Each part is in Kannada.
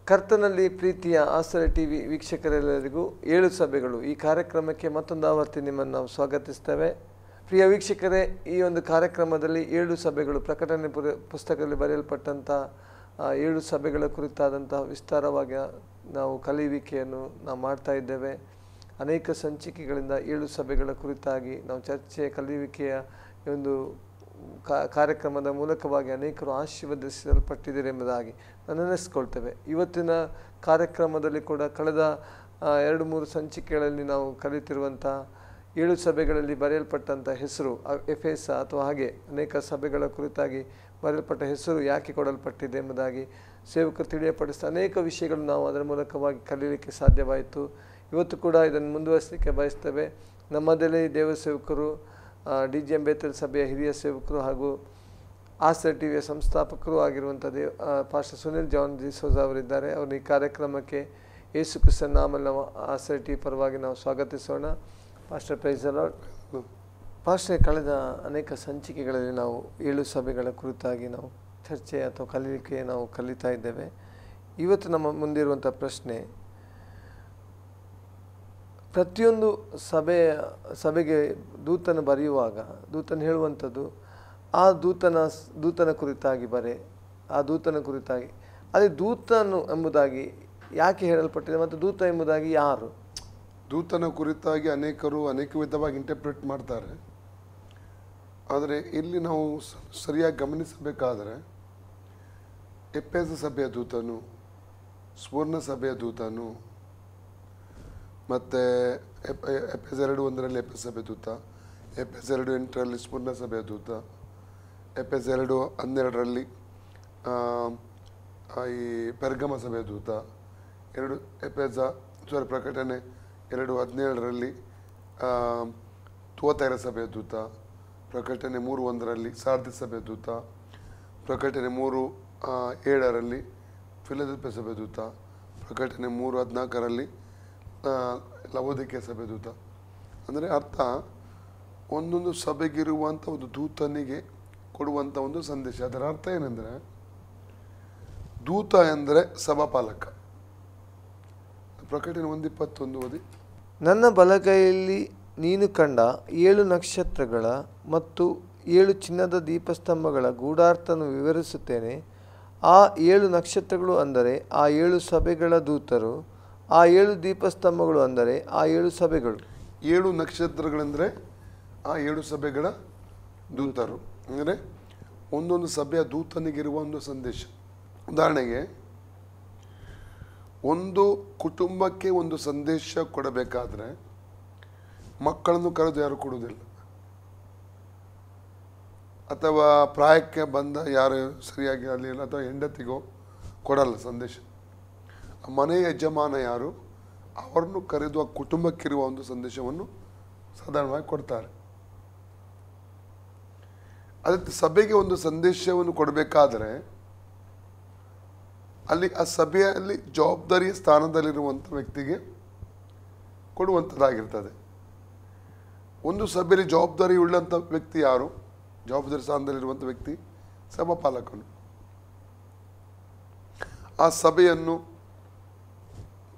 ಕರ್ತನಲ್ಲಿ ಪ್ರೀತಿಯ ಆಸರೆ ಟಿವಿ ವೀಕ್ಷಕರೆಲ್ಲರಿಗೂ 7 ಸಭೆಗಳು ಈ ಕಾರ್ಯಕ್ರಮಕ್ಕೆ ಮತ್ತೊಂದು ಆವರ್ತಿ ನಿಮ್ಮನ್ನು ನಾವು ಸ್ವಾಗತಿಸ್ತೇವೆ. ಪ್ರಿಯ ವೀಕ್ಷಕರೇ, ಈ ಒಂದು ಕಾರ್ಯಕ್ರಮದಲ್ಲಿ 7 ಸಭೆಗಳು ಪ್ರಕಟಣೆ ಪುಸ್ತಕದಲ್ಲಿ ಬರೆಯಲ್ಪಟ್ಟಂಥ 7 ಸಭೆಗಳ ಕುರಿತಾದಂಥ ವಿಸ್ತಾರವಾಗಿ ನಾವು ಕಲಿಯುವಿಕೆಯನ್ನು ನಾವು ಮಾಡ್ತಾ ಇದ್ದೇವೆ. ಅನೇಕ ಸಂಚಿಕೆಗಳಿಂದ 7 ಸಭೆಗಳ ಕುರಿತಾಗಿ ನಾವು ಚರ್ಚೆ ಕಲಿಯುವಿಕೆಯ ಒಂದು ಕಾರ್ಯಕ್ರಮದ ಮೂಲಕವಾಗಿ ಅನೇಕರು ಆಶೀರ್ವದಿಸಲ್ಪಟ್ಟಿದ್ದಾರೆ ಎಂಬುದಾಗಿ ನಾನು ನೆನೆಸ್ಕೊಳ್ತೇವೆ. ಇವತ್ತಿನ ಕಾರ್ಯಕ್ರಮದಲ್ಲಿ ಕೂಡ ಕಳೆದ 2-3 ಸಂಚಿಕೆಗಳಲ್ಲಿ ನಾವು ಕಲಿತಿರುವಂಥ 7 ಸಭೆಗಳಲ್ಲಿ ಬರೆಯಲ್ಪಟ್ಟಂಥ ಹೆಸರು ಎಫೆಸ ಅಥವಾ ಹಾಗೆ ಅನೇಕ ಸಭೆಗಳ ಕುರಿತಾಗಿ ಬರೆಯಲ್ಪಟ್ಟ ಹೆಸರು ಯಾಕೆ ಕೊಡಲ್ಪಟ್ಟಿದೆ ಎಂಬುದಾಗಿ ಸೇವಕರು ತಿಳಿಯಪಡಿಸಿದ ಅನೇಕ ವಿಷಯಗಳು ನಾವು ಅದರ ಮೂಲಕವಾಗಿ ಕಲೀಲಿಕ್ಕೆ ಸಾಧ್ಯವಾಯಿತು. ಇವತ್ತು ಕೂಡ ಇದನ್ನು ಮುಂದುವರಿಸಲಿಕ್ಕೆ ಬಯಸ್ತೇವೆ. ನಮ್ಮದಲ್ಲೇ ದೇವ ಸೇವಕರು DGM ಬೇತಲ್ ಸಭೆಯ ಹಿರಿಯ ಸೇವಕರು ಹಾಗೂ ಆಸರೆ ಟಿವಿಯ ಸಂಸ್ಥಾಪಕರು ಆಗಿರುವಂಥ ಪಾಸ್ಟರ್ ಸುನಿಲ್ ಜಾನ್ ಡಿಸೋಜ ಅವರಿದ್ದಾರೆ. ಅವರು ಈ ಕಾರ್ಯಕ್ರಮಕ್ಕೆ ಯೇಸು ಕ್ರಿಸ್ತನ ನಾಮದಲ್ಲಿ ನಾವು ಆಸರೆ ಟಿವಿ ಪರವಾಗಿ ನಾವು ಸ್ವಾಗತಿಸೋಣ. Pastor praise the lord. Pastor, ಕಳೆದ ಅನೇಕ ಸಂಚಿಕೆಗಳಲ್ಲಿ ನಾವು 7 ಸಭೆಗಳ ಕುರಿತಾಗಿ ನಾವು ಚರ್ಚೆ ಅಥವಾ ಕಲಿಕೆ ನಾವು ಕಲಿತಾ ಇದ್ದೇವೆ. ಇವತ್ತು ನಮ್ಮ ಮುಂದಿರುವಂಥ ಪ್ರಶ್ನೆ, ಪ್ರತಿಯೊಂದು ಸಭೆಗೆ ದೂತನು ಬರೆಯುವಾಗ ದೂತನು ಹೇಳುವಂಥದ್ದು ಆ ದೂತನ ಕುರಿತಾಗಿ ಆ ದೂತನ ಕುರಿತಾಗಿ ಅದೇ ದೂತನು ಎಂಬುದಾಗಿ ಯಾಕೆ ಹೇಳಲ್ಪಟ್ಟಿದೆ ಮತ್ತು ದೂತ ಎಂಬುದಾಗಿ ಯಾರು? ದೂತನ ಕುರಿತಾಗಿ ಅನೇಕರು ಅನೇಕ ವಿಧವಾಗಿ ಇಂಟರ್ಪ್ರಿಟ್ ಮಾಡ್ತಾರೆ. ಆದರೆ ಇಲ್ಲಿ ನಾವು ಸರಿಯಾಗಿ ಗಮನಿಸಬೇಕಾದರೆ ಎಫೆಸ ಸಭೆಯ ದೂತನು, ಸ್ಮುರ್ನ ಸಭೆಯ ದೂತನು, ಮತ್ತು ಎಫೆಸ 2:1 ಎಫೆಸ ಸಭೆ ದೂತ, ಎಫೆಸ 2:8 ಸ್ಮುರ್ನ ಸಭೆಯ ದೂತ, ಎಫೆಸ 2:12 ಈ ಪೆರ್ಗಮ ಸಭೆಯ ದೂತ, ಪ್ರಕಟಣೆ 2:17 ತುವತೈರ ಸಭೆಯ ದೂತ, ಪ್ರಕಟಣೆ 3:1 ಸಾರ್ದಿಸ್ ಸಭೆಯ ದೂತ, ಪ್ರಕಟಣೆ 3:7 ಫಿಲದೆಲ್ಫಿಯ ಸಭೆಯ ದೂತ, ಪ್ರಕಟಣೆ 3:14 ಲವೋದಿಕೀಯ ಸಭೆ ದೂತ. ಅಂದರೆ ಅರ್ಥ, ಒಂದೊಂದು ಸಭೆಗಿರುವಂಥ ಒಂದು ದೂತನಿಗೆ ಕೊಡುವಂಥ ಒಂದು ಸಂದೇಶ. ಅದರ ಅರ್ಥ ಏನೆಂದರೆ, ದೂತ ಎಂದರೆ ಸಭಾಪಾಲಕ. ಪ್ರಕಟಣೆ 1:21 ಓದಿ. ನನ್ನ ಬಲಗೈಯಲ್ಲಿ ನೀನು ಕಂಡ 7 ನಕ್ಷತ್ರಗಳ ಮತ್ತು 7 ಚಿನ್ನದ ದೀಪಸ್ತಂಭಗಳ ಗೂಢಾರ್ಥವನ್ನು ವಿವರಿಸುತ್ತೇನೆ. ಆ 7 ನಕ್ಷತ್ರಗಳು ಅಂದರೆ ಆ 7 ಸಭೆಗಳ ದೂತರು, ಆ 7 ದೀಪಸ್ತಂಭಗಳು ಅಂದರೆ ಆ 7 ಸಭೆಗಳು. 7 ನಕ್ಷತ್ರಗಳೆಂದರೆ ಆ 7 ಸಭೆಗಳ ದೂತರು. ಅಂದರೆ ಒಂದೊಂದು ಸಭೆಯ ದೂತನಿಗಿರುವ ಒಂದು ಸಂದೇಶ. ಉದಾಹರಣೆಗೆ, ಒಂದು ಕುಟುಂಬಕ್ಕೆ ಒಂದು ಸಂದೇಶ ಕೊಡಬೇಕಾದ್ರೆ ಮಕ್ಕಳನ್ನು ಕರೆದು ಯಾರು ಕೊಡುವುದಿಲ್ಲ, ಅಥವಾ ಪ್ರಾಯಕ್ಕೆ ಬಂದ ಯಾರು ಸರಿಯಾಗಿ ಅಲ್ಲಿ ಅಥವಾ ಹೆಂಡತಿಗೋ ಕೊಡಲ್ಲ ಸಂದೇಶ. ಮನೆಯ ಯಜಮಾನ ಯಾರು ಅವರನ್ನು ಕರೆದು ಆ ಕುಟುಂಬಕ್ಕಿರುವ ಒಂದು ಸಂದೇಶವನ್ನು ಸಾಧಾರಣವಾಗಿ ಕೊಡ್ತಾರೆ. ಅದೇ ಸಭೆಗೆ ಒಂದು ಸಂದೇಶವನ್ನು ಕೊಡಬೇಕಾದರೆ ಅಲ್ಲಿ ಆ ಸಭೆಯಲ್ಲಿ ಜವಾಬ್ದಾರಿಯ ಸ್ಥಾನದಲ್ಲಿರುವಂಥ ವ್ಯಕ್ತಿಗೆ ಕೊಡುವಂಥದ್ದಾಗಿರ್ತದೆ. ಒಂದು ಸಭೆಯಲ್ಲಿ ಜವಾಬ್ದಾರಿ ಉಳ್ಳಂಥ ವ್ಯಕ್ತಿ ಯಾರು? ಜವಾಬ್ದಾರಿ ಸ್ಥಾನದಲ್ಲಿರುವಂಥ ವ್ಯಕ್ತಿ ಸಭಾಪಾಲಕನು. ಆ ಸಭೆಯನ್ನು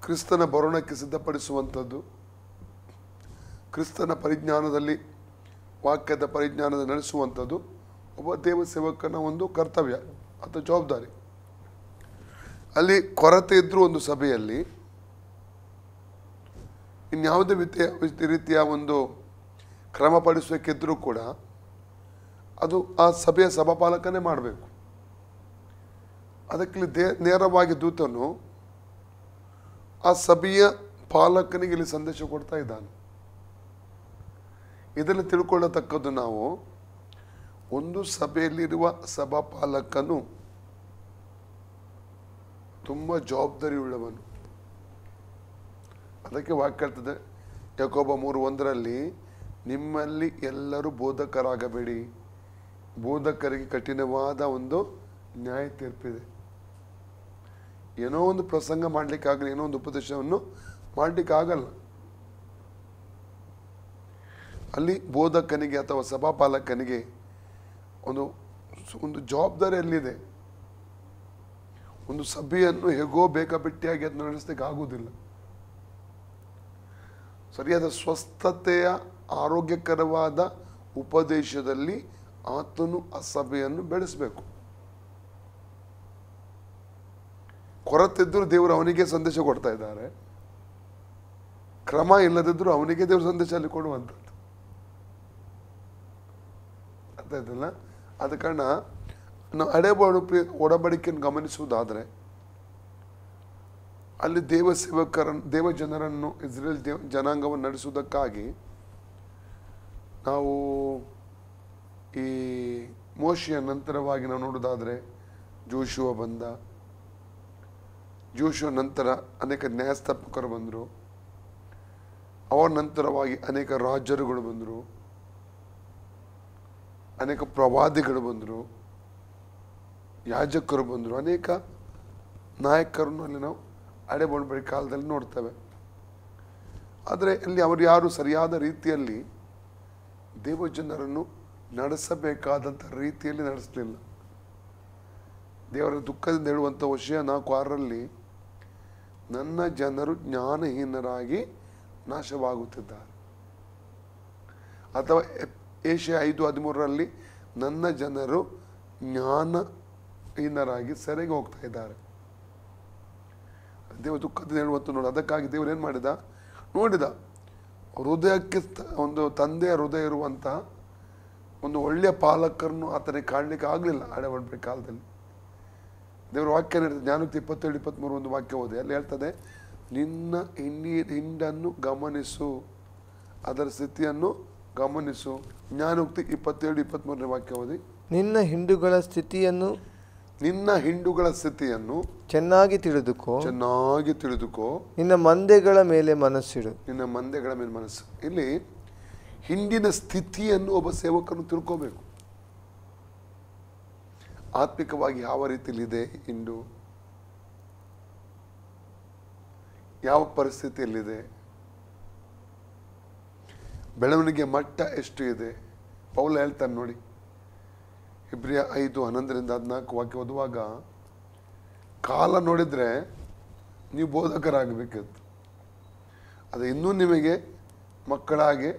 ಕ್ರಿಸ್ತನ ಬರೋಣಕ್ಕೆ ಸಿದ್ಧಪಡಿಸುವಂಥದ್ದು, ಕ್ರಿಸ್ತನ ಪರಿಜ್ಞಾನದಲ್ಲಿ, ವಾಕ್ಯದ ಪರಿಜ್ಞಾನದಲ್ಲಿ ನಡೆಸುವಂಥದ್ದು ಒಬ್ಬ ದೇವ ಸೇವಕನ ಒಂದು ಕರ್ತವ್ಯ ಅಥವಾ ಜವಾಬ್ದಾರಿ. ಅಲ್ಲಿ ಕೊರತೆ ಇದ್ದರೂ ಒಂದು ಸಭೆಯಲ್ಲಿ ಇನ್ಯಾವುದೇ ರೀತಿಯ ಒಂದು ಕ್ರಮಪಡಿಸಬೇಕಿದ್ದರೂ ಕೂಡ ಅದು ಆ ಸಭೆಯ ಸಭಾಪಾಲಕನೇ ಮಾಡಬೇಕು. ಅದಕ್ಕೆ ನೇರವಾಗಿ ದೂತನು ಆ ಸಭೆಯ ಪಾಲಕನಿಗೆ ಇಲ್ಲಿ ಸಂದೇಶ ಕೊಡ್ತಾ ಇದ್ದಾನೆ. ಇದನ್ನು ತಿಳ್ಕೊಳ್ಳತಕ್ಕದ್ದು ನಾವು, ಒಂದು ಸಭೆಯಲ್ಲಿರುವ ಸಭಾಪಾಲಕನು ತುಂಬ ಜವಾಬ್ದಾರಿಯುಳ್ಳವನು. ಅದಕ್ಕೆ ವಾಕ್ಯ ಹೇಳ್ತದೆ, ಯಾಕೋಬ 3:1 ನಿಮ್ಮಲ್ಲಿ ಎಲ್ಲರೂ ಬೋಧಕರಾಗಬೇಡಿ, ಬೋಧಕರಿಗೆ ಕಠಿಣವಾದ ಒಂದು ನ್ಯಾಯ ತೀರ್ಪಿದೆ. ಏನೋ ಒಂದು ಪ್ರಸಂಗ ಮಾಡಲಿಕ್ಕಾಗಲಿ, ಏನೋ ಒಂದು ಉಪದೇಶವನ್ನು ಮಾಡಲಿಕ್ಕಾಗಲ್ಲ. ಅಲ್ಲಿ ಬೋಧಕನಿಗೆ ಅಥವಾ ಸಭಾಪಾಲಕನಿಗೆ ಒಂದು ಜವಾಬ್ದಾರಿ ಅಲ್ಲಿದೆ. ಒಂದು ಸಭೆಯನ್ನು ಹೇಗೋ ಬೇಕಾಬಿಟ್ಟಿಯಾಗಿ ಅದನ್ನು ನಡೆಸಲಿಕ್ಕೆ ಆಗುವುದಿಲ್ಲ. ಸರಿಯಾದ ಸ್ವಸ್ಥತೆಯ ಆರೋಗ್ಯಕರವಾದ ಉಪದೇಶದಲ್ಲಿ ಆತನು ಆ ಸಭೆಯನ್ನು ಬೆಳೆಸಬೇಕು. ಕೊರತಿದ್ದರೂ ದೇವರು ಅವನಿಗೆ ಸಂದೇಶ ಕೊಡ್ತಾ ಇದ್ದಾರೆ, ಕ್ರಮ ಇಲ್ಲದಿದ್ದರೂ ಅವನಿಗೆ ದೇವರು ಸಂದೇಶ ಅಲ್ಲಿ ಕೊಡುವಂಥದ್ದು. ಅರ್ಥ ಆಯ್ತಲ್ಲ? ಆದ ಕಾರಣ ನಾವು ಹಳೆ ಒಡಂಬಡಿಕೆಯನ್ನು ಗಮನಿಸುವುದಾದರೆ ಅಲ್ಲಿ ದೇವ ಸೇವಕರನ್ನು, ದೇವ ಜನರನ್ನು, ಇಸ್ರೇಲ್ ಜನಾಂಗವನ್ನು ನಡೆಸುವುದಕ್ಕಾಗಿ ನಾವು ಈ ಮೋಶೆಯ ನಂತರವಾಗಿ ನಾವು ನೋಡೋದಾದರೆ ಜೋಶುವ ಬಂದ. ಜೋಶುವ ನಂತರ ಅನೇಕ ನ್ಯಾಯಸ್ಥಾಪಕರು ಬಂದರು. ಅವರ ನಂತರವಾಗಿ ಅನೇಕ ರಾಜರುಗಳು ಬಂದರು, ಅನೇಕ ಪ್ರವಾದಿಗಳು ಬಂದರು, ಯಾಜಕರು ಬಂದರು, ಅನೇಕ ನಾಯಕರನ್ನು ಅಲ್ಲಿ ನಾವು ಹಳೆ ಒಡಂಬಡಿಕೆ ಕಾಲದಲ್ಲಿ ನೋಡ್ತೇವೆ. ಆದರೆ ಇಲ್ಲಿ ಅವರು ಯಾರು ಸರಿಯಾದ ರೀತಿಯಲ್ಲಿ ದೇವಜನರನ್ನು ನಡೆಸಬೇಕಾದಂಥ ರೀತಿಯಲ್ಲಿ ನಡೆಸಲಿಲ್ಲ. ದೇವರ ದುಃಖದಿಂದ ಹೇಳುವಂಥ Hoshea 4:6 ನನ್ನ ಜನರು ಜ್ಞಾನಹೀನರಾಗಿ ನಾಶವಾಗುತ್ತಿದ್ದಾರೆ. ಅಥವಾ ಏಷ್ಯಾ 5:13 ನನ್ನ ಜನರು ಜ್ಞಾನಹೀನರಾಗಿ ಸೆರೆಗೆ ಹೋಗ್ತಾ ಇದ್ದಾರೆ. ದೇವ ದುಃಖದಿಂದ ಹೇಳುವಂತ ನೋಡಿ. ಅದಕ್ಕಾಗಿ ದೇವರು ಏನು ಮಾಡಿದ, ನೋಡಿದ ಹೃದಯಕ್ಕೆ ಒಂದು ತಂದೆಯ ಹೃದಯ ಇರುವಂತಹ ಒಂದು ಒಳ್ಳೆಯ ಪಾಲಕರನ್ನು ಆತನಿಗೆ ಕಾಣಲಿಕ್ಕೆ ಆಗಲಿಲ್ಲ ಹಳೆ ಒಡಂಬಡಿಕೆ ಕಾಲದಲ್ಲಿ. ದೇವರ ವಾಕ್ಯ ನೀಡಿದ ಜ್ಞಾನೋಕ್ತಿ 27:23 ಒಂದು ವಾಕ್ಯ ಓದಿ. ಅಲ್ಲಿ ಹೇಳ್ತದೆ, ನಿನ್ನ ಹಿಂಡನ್ನು ಗಮನಿಸು, ಅದರ ಸ್ಥಿತಿಯನ್ನು ಗಮನಿಸು. ಜ್ಞಾನೋಕ್ತಿ 27:23 ವಾಕ್ಯ ಓದಿ. ನಿನ್ನ ಹಿಂಡುಗಳ ಸ್ಥಿತಿಯನ್ನು ಚೆನ್ನಾಗಿ ತಿಳಿದುಕೋ, ನಿನ್ನ ಮಂದೆಗಳ ಮೇಲೆ ಮನಸ್ಸಿಡು. ಇಲ್ಲಿ ಹಿಂಡಿನ ಸ್ಥಿತಿಯನ್ನು ಒಬ್ಬ ಸೇವಕನು ತಿಳ್ಕೋಬೇಕು. ಆತ್ಮಿಕವಾಗಿ ಯಾವ ರೀತಿಯಲ್ಲಿದೆ ಹಿಂಡು, ಯಾವ ಪರಿಸ್ಥಿತಿಯಲ್ಲಿದೆ, ಬೆಳವಣಿಗೆ ಮಟ್ಟ ಎಷ್ಟು ಇದೆ. ಪೌಲ ಹೇಳ್ತಾನೆ ನೋಡಿ, ಇಬ್ರಿಯ 5:11-14 ವಾಕ್ಯ ಓದುವಾಗ, ಕಾಲ ನೋಡಿದ್ರೆ ನೀವು ಬೋಧಕರಾಗಬೇಕಿತ್ತು, ಅದು ಇನ್ನೂ ನಿಮಗೆ ಮಕ್ಕಳಾಗಿ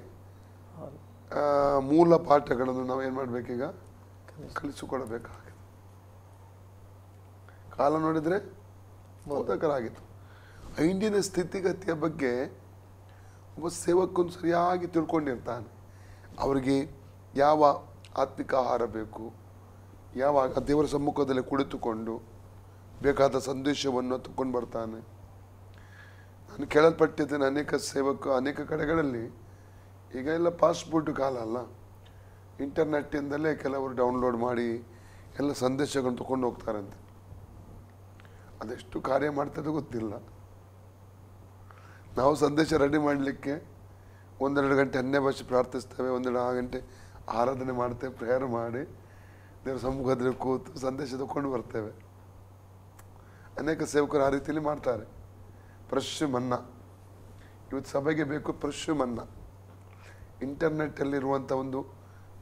ಮೂಲ ಪಾಠಗಳನ್ನು ನಾವು ಏನು ಮಾಡಬೇಕೀಗ ಕಲಿಸಿಕೊಡಬೇಕಾಗಿದೆ. ಕಾಲ ನೋಡಿದ್ರೆ ಬೋಧಕರಾಗಿತ್ತು. ಹಿಂದಿನ ಸ್ಥಿತಿಗತಿಯ ಬಗ್ಗೆ ಒಬ್ಬ ಸೇವಕನು ಸರಿಯಾಗಿ ತಿಳ್ಕೊಂಡಿರ್ತಾನೆ. ಅವರಿಗೆ ಯಾವ ಆತ್ಮಿಕ ಆಹಾರ ಬೇಕು, ಯಾವಾಗ ದೇವರ ಸಮ್ಮುಖದಲ್ಲಿ ಕುಳಿತುಕೊಂಡು ಬೇಕಾದ ಸಂದೇಶವನ್ನು ತಗೊಂಡು ಬರ್ತಾನೆ. ನಾನು ಕೇಳಲ್ಪಟ್ಟಿದ್ದೇನೆ ಅನೇಕ ಕಡೆಗಳಲ್ಲಿ ಈಗ ಎಲ್ಲ ಪಾಸ್ಪೋರ್ಟ್ ಕಾಲ ಅಲ್ಲ, ಇಂಟರ್ನೆಟ್ಟಿಂದಲೇ ಕೆಲವರು ಡೌನ್ಲೋಡ್ ಮಾಡಿ ಎಲ್ಲ ಸಂದೇಶಗಳನ್ನು ತಗೊಂಡು ಹೋಗ್ತಾರಂತೆ. ಅದೆಷ್ಟು ಕಾರ್ಯ ಮಾಡ್ತದೆ ಗೊತ್ತಿಲ್ಲ. ನಾವು ಸಂದೇಶ ರೆಡಿ ಮಾಡಲಿಕ್ಕೆ 1-2 ಗಂಟೆ ಅನ್ಯ ಭಾಷೆ ಪ್ರಾರ್ಥಿಸ್ತೇವೆ, 1-2 ಗಂಟೆ ಆರಾಧನೆ ಮಾಡ್ತೇವೆ, ಪ್ರೇಯರ್ ಮಾಡಿ ದೇವರ ಸಮ್ಮುಖದಲ್ಲಿ ಕೂತು ಸಂದೇಶ ತಗೊಂಡು ಬರ್ತೇವೆ. ಅನೇಕ ಸೇವಕರು ಆ ರೀತಿಯಲ್ಲಿ ಮಾಡ್ತಾರೆ. ಫ್ರೆಶ್ ಮನ್ನಾ ಇವತ್ತು ಸಭೆಗೆ ಬೇಕು, ಫ್ರೆಶ್ ಮನ್ನಾ ಇಂಟರ್ನೆಟ್ಟಲ್ಲಿರುವಂಥ ಒಂದು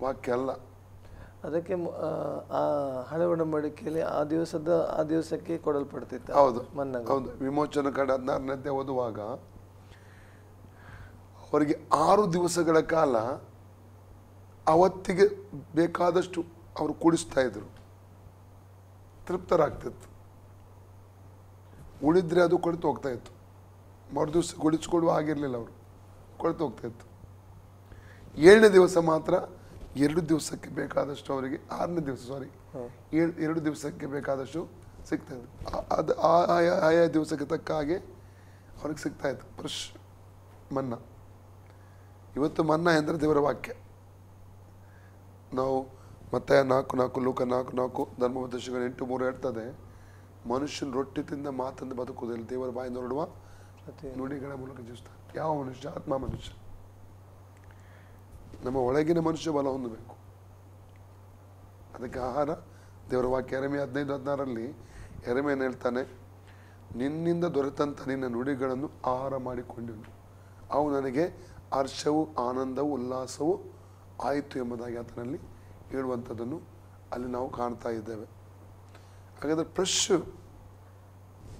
ವಾಕ್ಯ ಅಲ್ಲ. ಅದಕ್ಕೆ ಆ ಹಳೆ ಒಡಂಬಡಿಕೆಯಲ್ಲಿ ಆ ದಿವಸಕ್ಕೆ ಕೊಡಲ್ಪಡ್ತಿತ್ತು. ಹೌದು ಮನ್ನಾ. ಹೌದು. ವಿಮೋಚನ ಕಾಂಡ 16ನೇ ಓದುವಾಗ ಅವರಿಗೆ 6 ದಿವಸಗಳ ಕಾಲ ಅವತ್ತಿಗೆ ಬೇಕಾದಷ್ಟು ಅವರು ಕುಡಿಸ್ತಾ ಇದ್ರು, ತೃಪ್ತರಾಗ್ತಿತ್ತು. ಉಳಿದ್ರೆ ಅದು ಕೊಳ್ತು ಹೋಗ್ತಾ ಇತ್ತು. ಮರುದಿವಸ ಗುಡಿಸ್ಕೊಡುವ ಆಗಿರಲಿಲ್ಲ, ಅವರು ಕೊಳ್ತು ಹೋಗ್ತಾ ಇತ್ತು. 7ನೇ ದಿವಸ ಮಾತ್ರ 2 ದಿವಸಕ್ಕೆ ಬೇಕಾದಷ್ಟು ಅವರಿಗೆ 2 ದಿವಸಕ್ಕೆ ಬೇಕಾದಷ್ಟು ಸಿಗ್ತಾ ಇತ್ತು. ಅದು ಆಯಾ ದಿವಸಕ್ಕೆ ತಕ್ಕ ಹಾಗೆ ಅವ್ರಿಗೆ ಸಿಗ್ತಾ ಇತ್ತು ಫ್ರೆಶ್ ಮನ್ನಾ. ಇವತ್ತು ಮನ್ನಾ ಎಂದರೆ ದೇವರ ವಾಕ್ಯ. ನಾವು ಮತ್ತಾಯ 4:4, ಲೂಕ 4:4, ಧರ್ಮೋಪದೇಶಗಳು 8:3 ಹೇಳ್ತದೆ, ಮನುಷ್ಯನ ರೊಟ್ಟಿ ತಿಂದ ಮಾತಂದು ಬದುಕುವುದಿಲ್ಲ, ದೇವರ ಬಾಯಿಂದ ಹೊರಡುವ ನುಡಿಗಳ ಮೂಲಕ ಜೀವಿಸ್ತಾನೆ. ಯಾವ ಮನುಷ್ಯ? ಆತ್ಮ ಮನುಷ್ಯ. ನಮ್ಮ ಒಳಗಿನ ಮನುಷ್ಯ ಬಲ ಹೊಂದಬೇಕು. ಅದಕ್ಕೆ ಆಹಾರ ದೇವರ ವಾಕ್ಯ. ಯೆರೆಮೀಯ 15:16 ಯೆರೆಮೀಯನು ಹೇಳ್ತಾನೆ, ನಿನ್ನಿಂದ ದೊರೆತಂಥ ನಿನ್ನ ನುಡಿಗಳನ್ನು ಆಹಾರ ಮಾಡಿಕೊಂಡೆನು, ಅವು ನನಗೆ ಹರ್ಷವು, ಆನಂದವು, ಉಲ್ಲಾಸವು ಆಯಿತು ಎಂಬುದಾಗಿ ಆತನಲ್ಲಿ ಹೇಳುವಂಥದ್ದನ್ನು ಅಲ್ಲಿ ನಾವು ಕಾಣ್ತಾ ಇದ್ದೇವೆ. ಹಾಗಾದರೆ ಫ್ರೆಶ್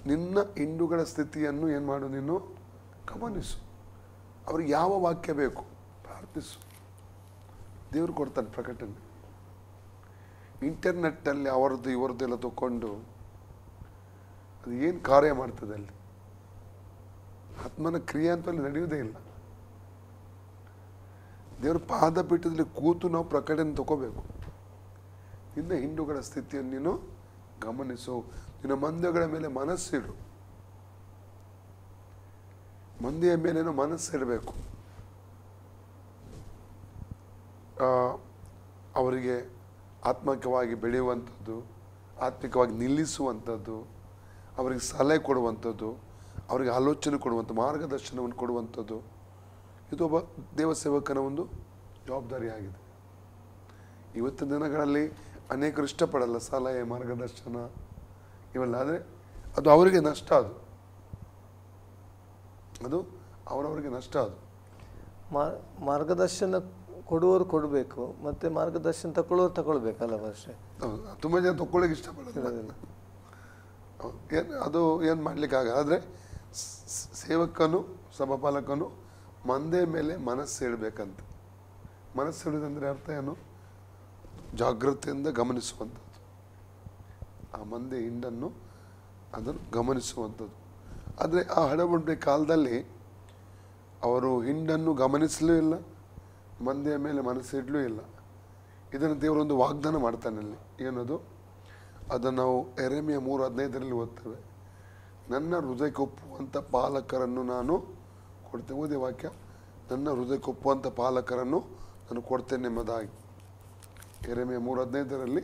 ನಿನ್ನ ಹಿಂಡುಗಳ ಸ್ಥಿತಿಯನ್ನು ಏನು ಮಾಡು, ನೀನು ಗಮನಿಸು. ಅವ್ರಿಗೆ ಯಾವ ವಾಕ್ಯ ಬೇಕು ಪ್ರಾರ್ಥಿಸು, ದೇವರು ಕೊಡ್ತಾನೆ ಪ್ರಕಟಣೆ. ಇಂಟರ್ನೆಟ್ಟಲ್ಲಿ ಅವರದ್ದು ಇವರದ್ದೆಲ್ಲ ತಗೊಂಡು ಅದು ಏನು ಕಾರ್ಯ ಮಾಡ್ತದೆ ಅಲ್ಲಿ? ಆತ್ಮನ ಕ್ರಿಯೆ ಅಂತ ಅಲ್ಲಿ ನಡೆಯುವುದೇ ಇಲ್ಲ. ದೇವರ ಪಾದಪೀಠದಲ್ಲಿ ಕೂತು ನಾವು ಪ್ರಕಟಣೆ ತಗೋಬೇಕು. ನಿನ್ನ ಹಿಂಡುಗಳ ಸ್ಥಿತಿಯನ್ನು ನೀನು ಗಮನಿಸು. ನಿನ್ನ ಮಂದೆಗಳ ಮೇಲೆ ಮನಸ್ಸಿಡು. ಮಂದೆಯ ಮೇಲೇನೋ ಮನಸ್ಸಿಡಬೇಕು. ಅವರಿಗೆ ಆತ್ಮಿಕವಾಗಿ ಬೆಳೆಯುವಂಥದ್ದು, ಆತ್ಮಿಕವಾಗಿ ನಿಲ್ಲಿಸುವಂಥದ್ದು, ಅವರಿಗೆ ಸಲಹೆ ಕೊಡುವಂಥದ್ದು, ಅವರಿಗೆ ಆಲೋಚನೆ ಕೊಡುವಂಥ ಮಾರ್ಗದರ್ಶನವನ್ನು ಕೊಡುವಂಥದ್ದು, ಇದು ಒಬ್ಬ ದೇವಸೇವಕನ ಒಂದು ಜವಾಬ್ದಾರಿಯಾಗಿದೆ. ಇವತ್ತಿನ ದಿನಗಳಲ್ಲಿ ಅನೇಕರು ಇಷ್ಟಪಡಲ್ಲ ಸಲಹೆ, ಮಾರ್ಗದರ್ಶನ ಇವೆಲ್ಲ. ಆದರೆ ಅದು ಅವರಿಗೆ ನಷ್ಟ. ಅದು ಅವರವರಿಗೆ ನಷ್ಟ. ಅದು ಮಾರ್ಗದರ್ಶನ ಕೊಡುವವರು ಕೊಡಬೇಕು, ಮತ್ತು ಮಾರ್ಗದರ್ಶನ ತಗೊಳ್ಳೋರು ತಗೊಳ್ಬೇಕಲ್ಲ ಭಾಷೆ. ತುಂಬ ಜನ ತಗೊಳ್ಳೋಕೆ ಇಷ್ಟಪಡೋದಿಲ್ಲ. ಅದು ಏನು ಮಾಡಲಿಕ್ಕಾಗ. ಆದರೆ ಸೇವಕನು, ಸಭಾಪಾಲಕನು ಮಂದೆ ಮೇಲೆ ಮನಸ್ಸು ಇಡಬೇಕಂತ. ಮನಸ್ಸು ಇಡೋದಂದರೆ ಅರ್ಥ ಏನು? ಜಾಗೃತಿಯಿಂದ ಗಮನಿಸುವಂಥದ್ದು. ಆ ಮಂದೆ ಹಿಂಡನ್ನು ಅದನ್ನು ಗಮನಿಸುವಂಥದ್ದು. ಆದರೆ ಆ ಹಡಬುಂಡೆ ಕಾಲದಲ್ಲಿ ಅವರು ಹಿಂಡನ್ನು ಗಮನಿಸಲೂ ಇಲ್ಲ, ಮಂದೆಯ ಮೇಲೆ ಮನಸ್ಸಿಡಲೂ ಇಲ್ಲ. ಇದನ್ನು ದೇವರೊಂದು ವಾಗ್ದಾನ ಮಾಡ್ತಾನೆ ಅಲ್ಲಿ. ಏನದು? ಅದನ್ನು ನಾವು ಯೆರೆಮೀಯ 3:15 ಓದ್ತೇವೆ. ನನ್ನ ಹೃದಯಕ್ಕೆ ಒಪ್ಪುವಂಥ ಪಾಲಕರನ್ನು ನಾನು ಕೊಡ್ತೇನೆ. ಓದಿ ವಾಕ್ಯ. ನನ್ನ ಹೃದಯಕ್ಕೆ ಒಪ್ಪುವಂಥ ಪಾಲಕರನ್ನು ನಾನು ಕೊಡ್ತೇನೆ ಎಂಬುದಾಗಿ. ಯೆರೆಮೀಯ 3:15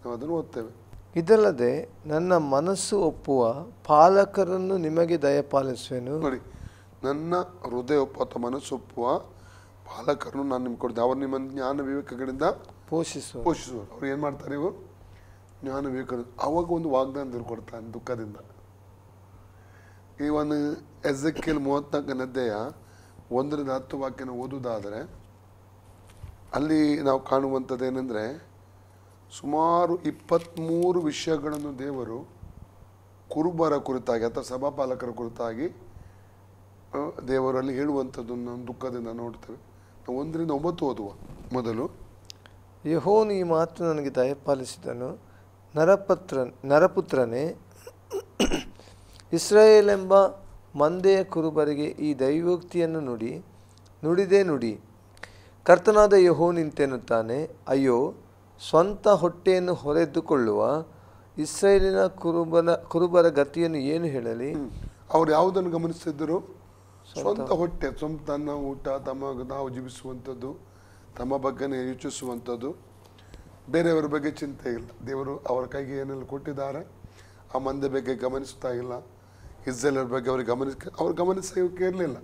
ನಾವು ಅದನ್ನು ಓದ್ತೇವೆ. ಇದಲ್ಲದೆ ನನ್ನ ಮನಸ್ಸು ಒಪ್ಪುವ ಪಾಲಕರನ್ನು ನಿಮಗೆ ದಯಪಾಲಿಸುವೆನು. ನೋಡಿ, ನನ್ನ ಹೃದಯ ಒಪ್ಪು ಅಥವಾ ಮನಸ್ಸು ಒಪ್ಪುವ ಪಾಲಕರನ್ನು ನಾನು ನಿಮ್ಗೆ ಕೊಡ್ತೇನೆ. ಅವರು ನಿಮ್ಮ ಜ್ಞಾನ ವಿವೇಕಗಳಿಂದ ಪೋಷಿಸುವರು. ಅವ್ರು ಏನು ಮಾಡ್ತಾರೆ? ಇವರು ಜ್ಞಾನ ವಿವೇಕ. ಅವಾಗ ಒಂದು ವಾಗ್ದಾನ ಕೊಡ್ತಾನೆ ದುಃಖದಿಂದ. ಈ ಒಂದು ಎಜೆಕಿಯೇಲ್ 34ನೇ ಅಧ್ಯಾಯ 1-10 ವಾಕ್ಯನ ಓದುವುದಾದರೆ ಅಲ್ಲಿ ನಾವು ಕಾಣುವಂಥದ್ದು ಏನಂದರೆ, ಸುಮಾರು 23 ವಿಷಯಗಳನ್ನು ದೇವರು ಕುರುಬರ ಕುರಿತಾಗಿ ಅಥವಾ ಸಭಾಪಾಲಕರ ಕುರಿತಾಗಿ ದೇವರಲ್ಲಿ ಹೇಳುವಂಥದ್ದನ್ನು ನಾವು ದುಃಖದಿಂದ ನೋಡ್ತೇವೆ. ನಾವು 1-9 ಓದುವ. ಮೊದಲು, ಯೆಹೋವನು ಈ ಮಾತು ನನಗೆ ದಯಪಾಲಿಸಿದನು, ನರಪುತ್ರನೇ, ಇಸ್ರಾಯೇಲ್ ಎಂಬ ಮಂದೆಯ ಕುರುಬರಿಗೆ ಈ ದೈವೋಕ್ತಿಯನ್ನು ನುಡಿದೇ ನುಡಿ. ಕರ್ತನಾದ ಯೆಹೋವನು ಇಂತೆನ್ನುತ್ತಾನೆ, ಅಯ್ಯೋ, ಸ್ವಂತ ಹೊಟ್ಟೆಯನ್ನು ಹೊರೆದುಕೊಳ್ಳುವ ಇಸ್ರಾಯೇಲಿನ ಕುರುಬರ ಗತಿಯನ್ನು ಏನು ಹೇಳಲಿ? ಅವ್ರು ಯಾವುದನ್ನು ಗಮನಿಸ್ತಿದ್ದರು? ಸ್ವಂತ ಹೊಟ್ಟೆ, ತನ್ನ ಊಟ, ನಾವು ಜೀವಿಸುವಂಥದ್ದು, ತಮ್ಮ ಬಗ್ಗೆನೇ ಯೋಚಿಸುವಂಥದ್ದು, ಬೇರೆಯವರ ಬಗ್ಗೆ ಚಿಂತೆ ಇಲ್ಲ. ದೇವರು ಅವರ ಕೈಗೆ ಏನೆಲ್ಲ ಕೊಟ್ಟಿದ್ದಾರೆ ಆ ಮಂದೆ ಬಗ್ಗೆ ಗಮನಿಸ್ತಾ ಇಲ್ಲ. ಇಸ್ರೇಲರ ಬಗ್ಗೆ ಅವ್ರು ಗಮನಿಸೋಕೆ ಇರಲಿಲ್ಲ.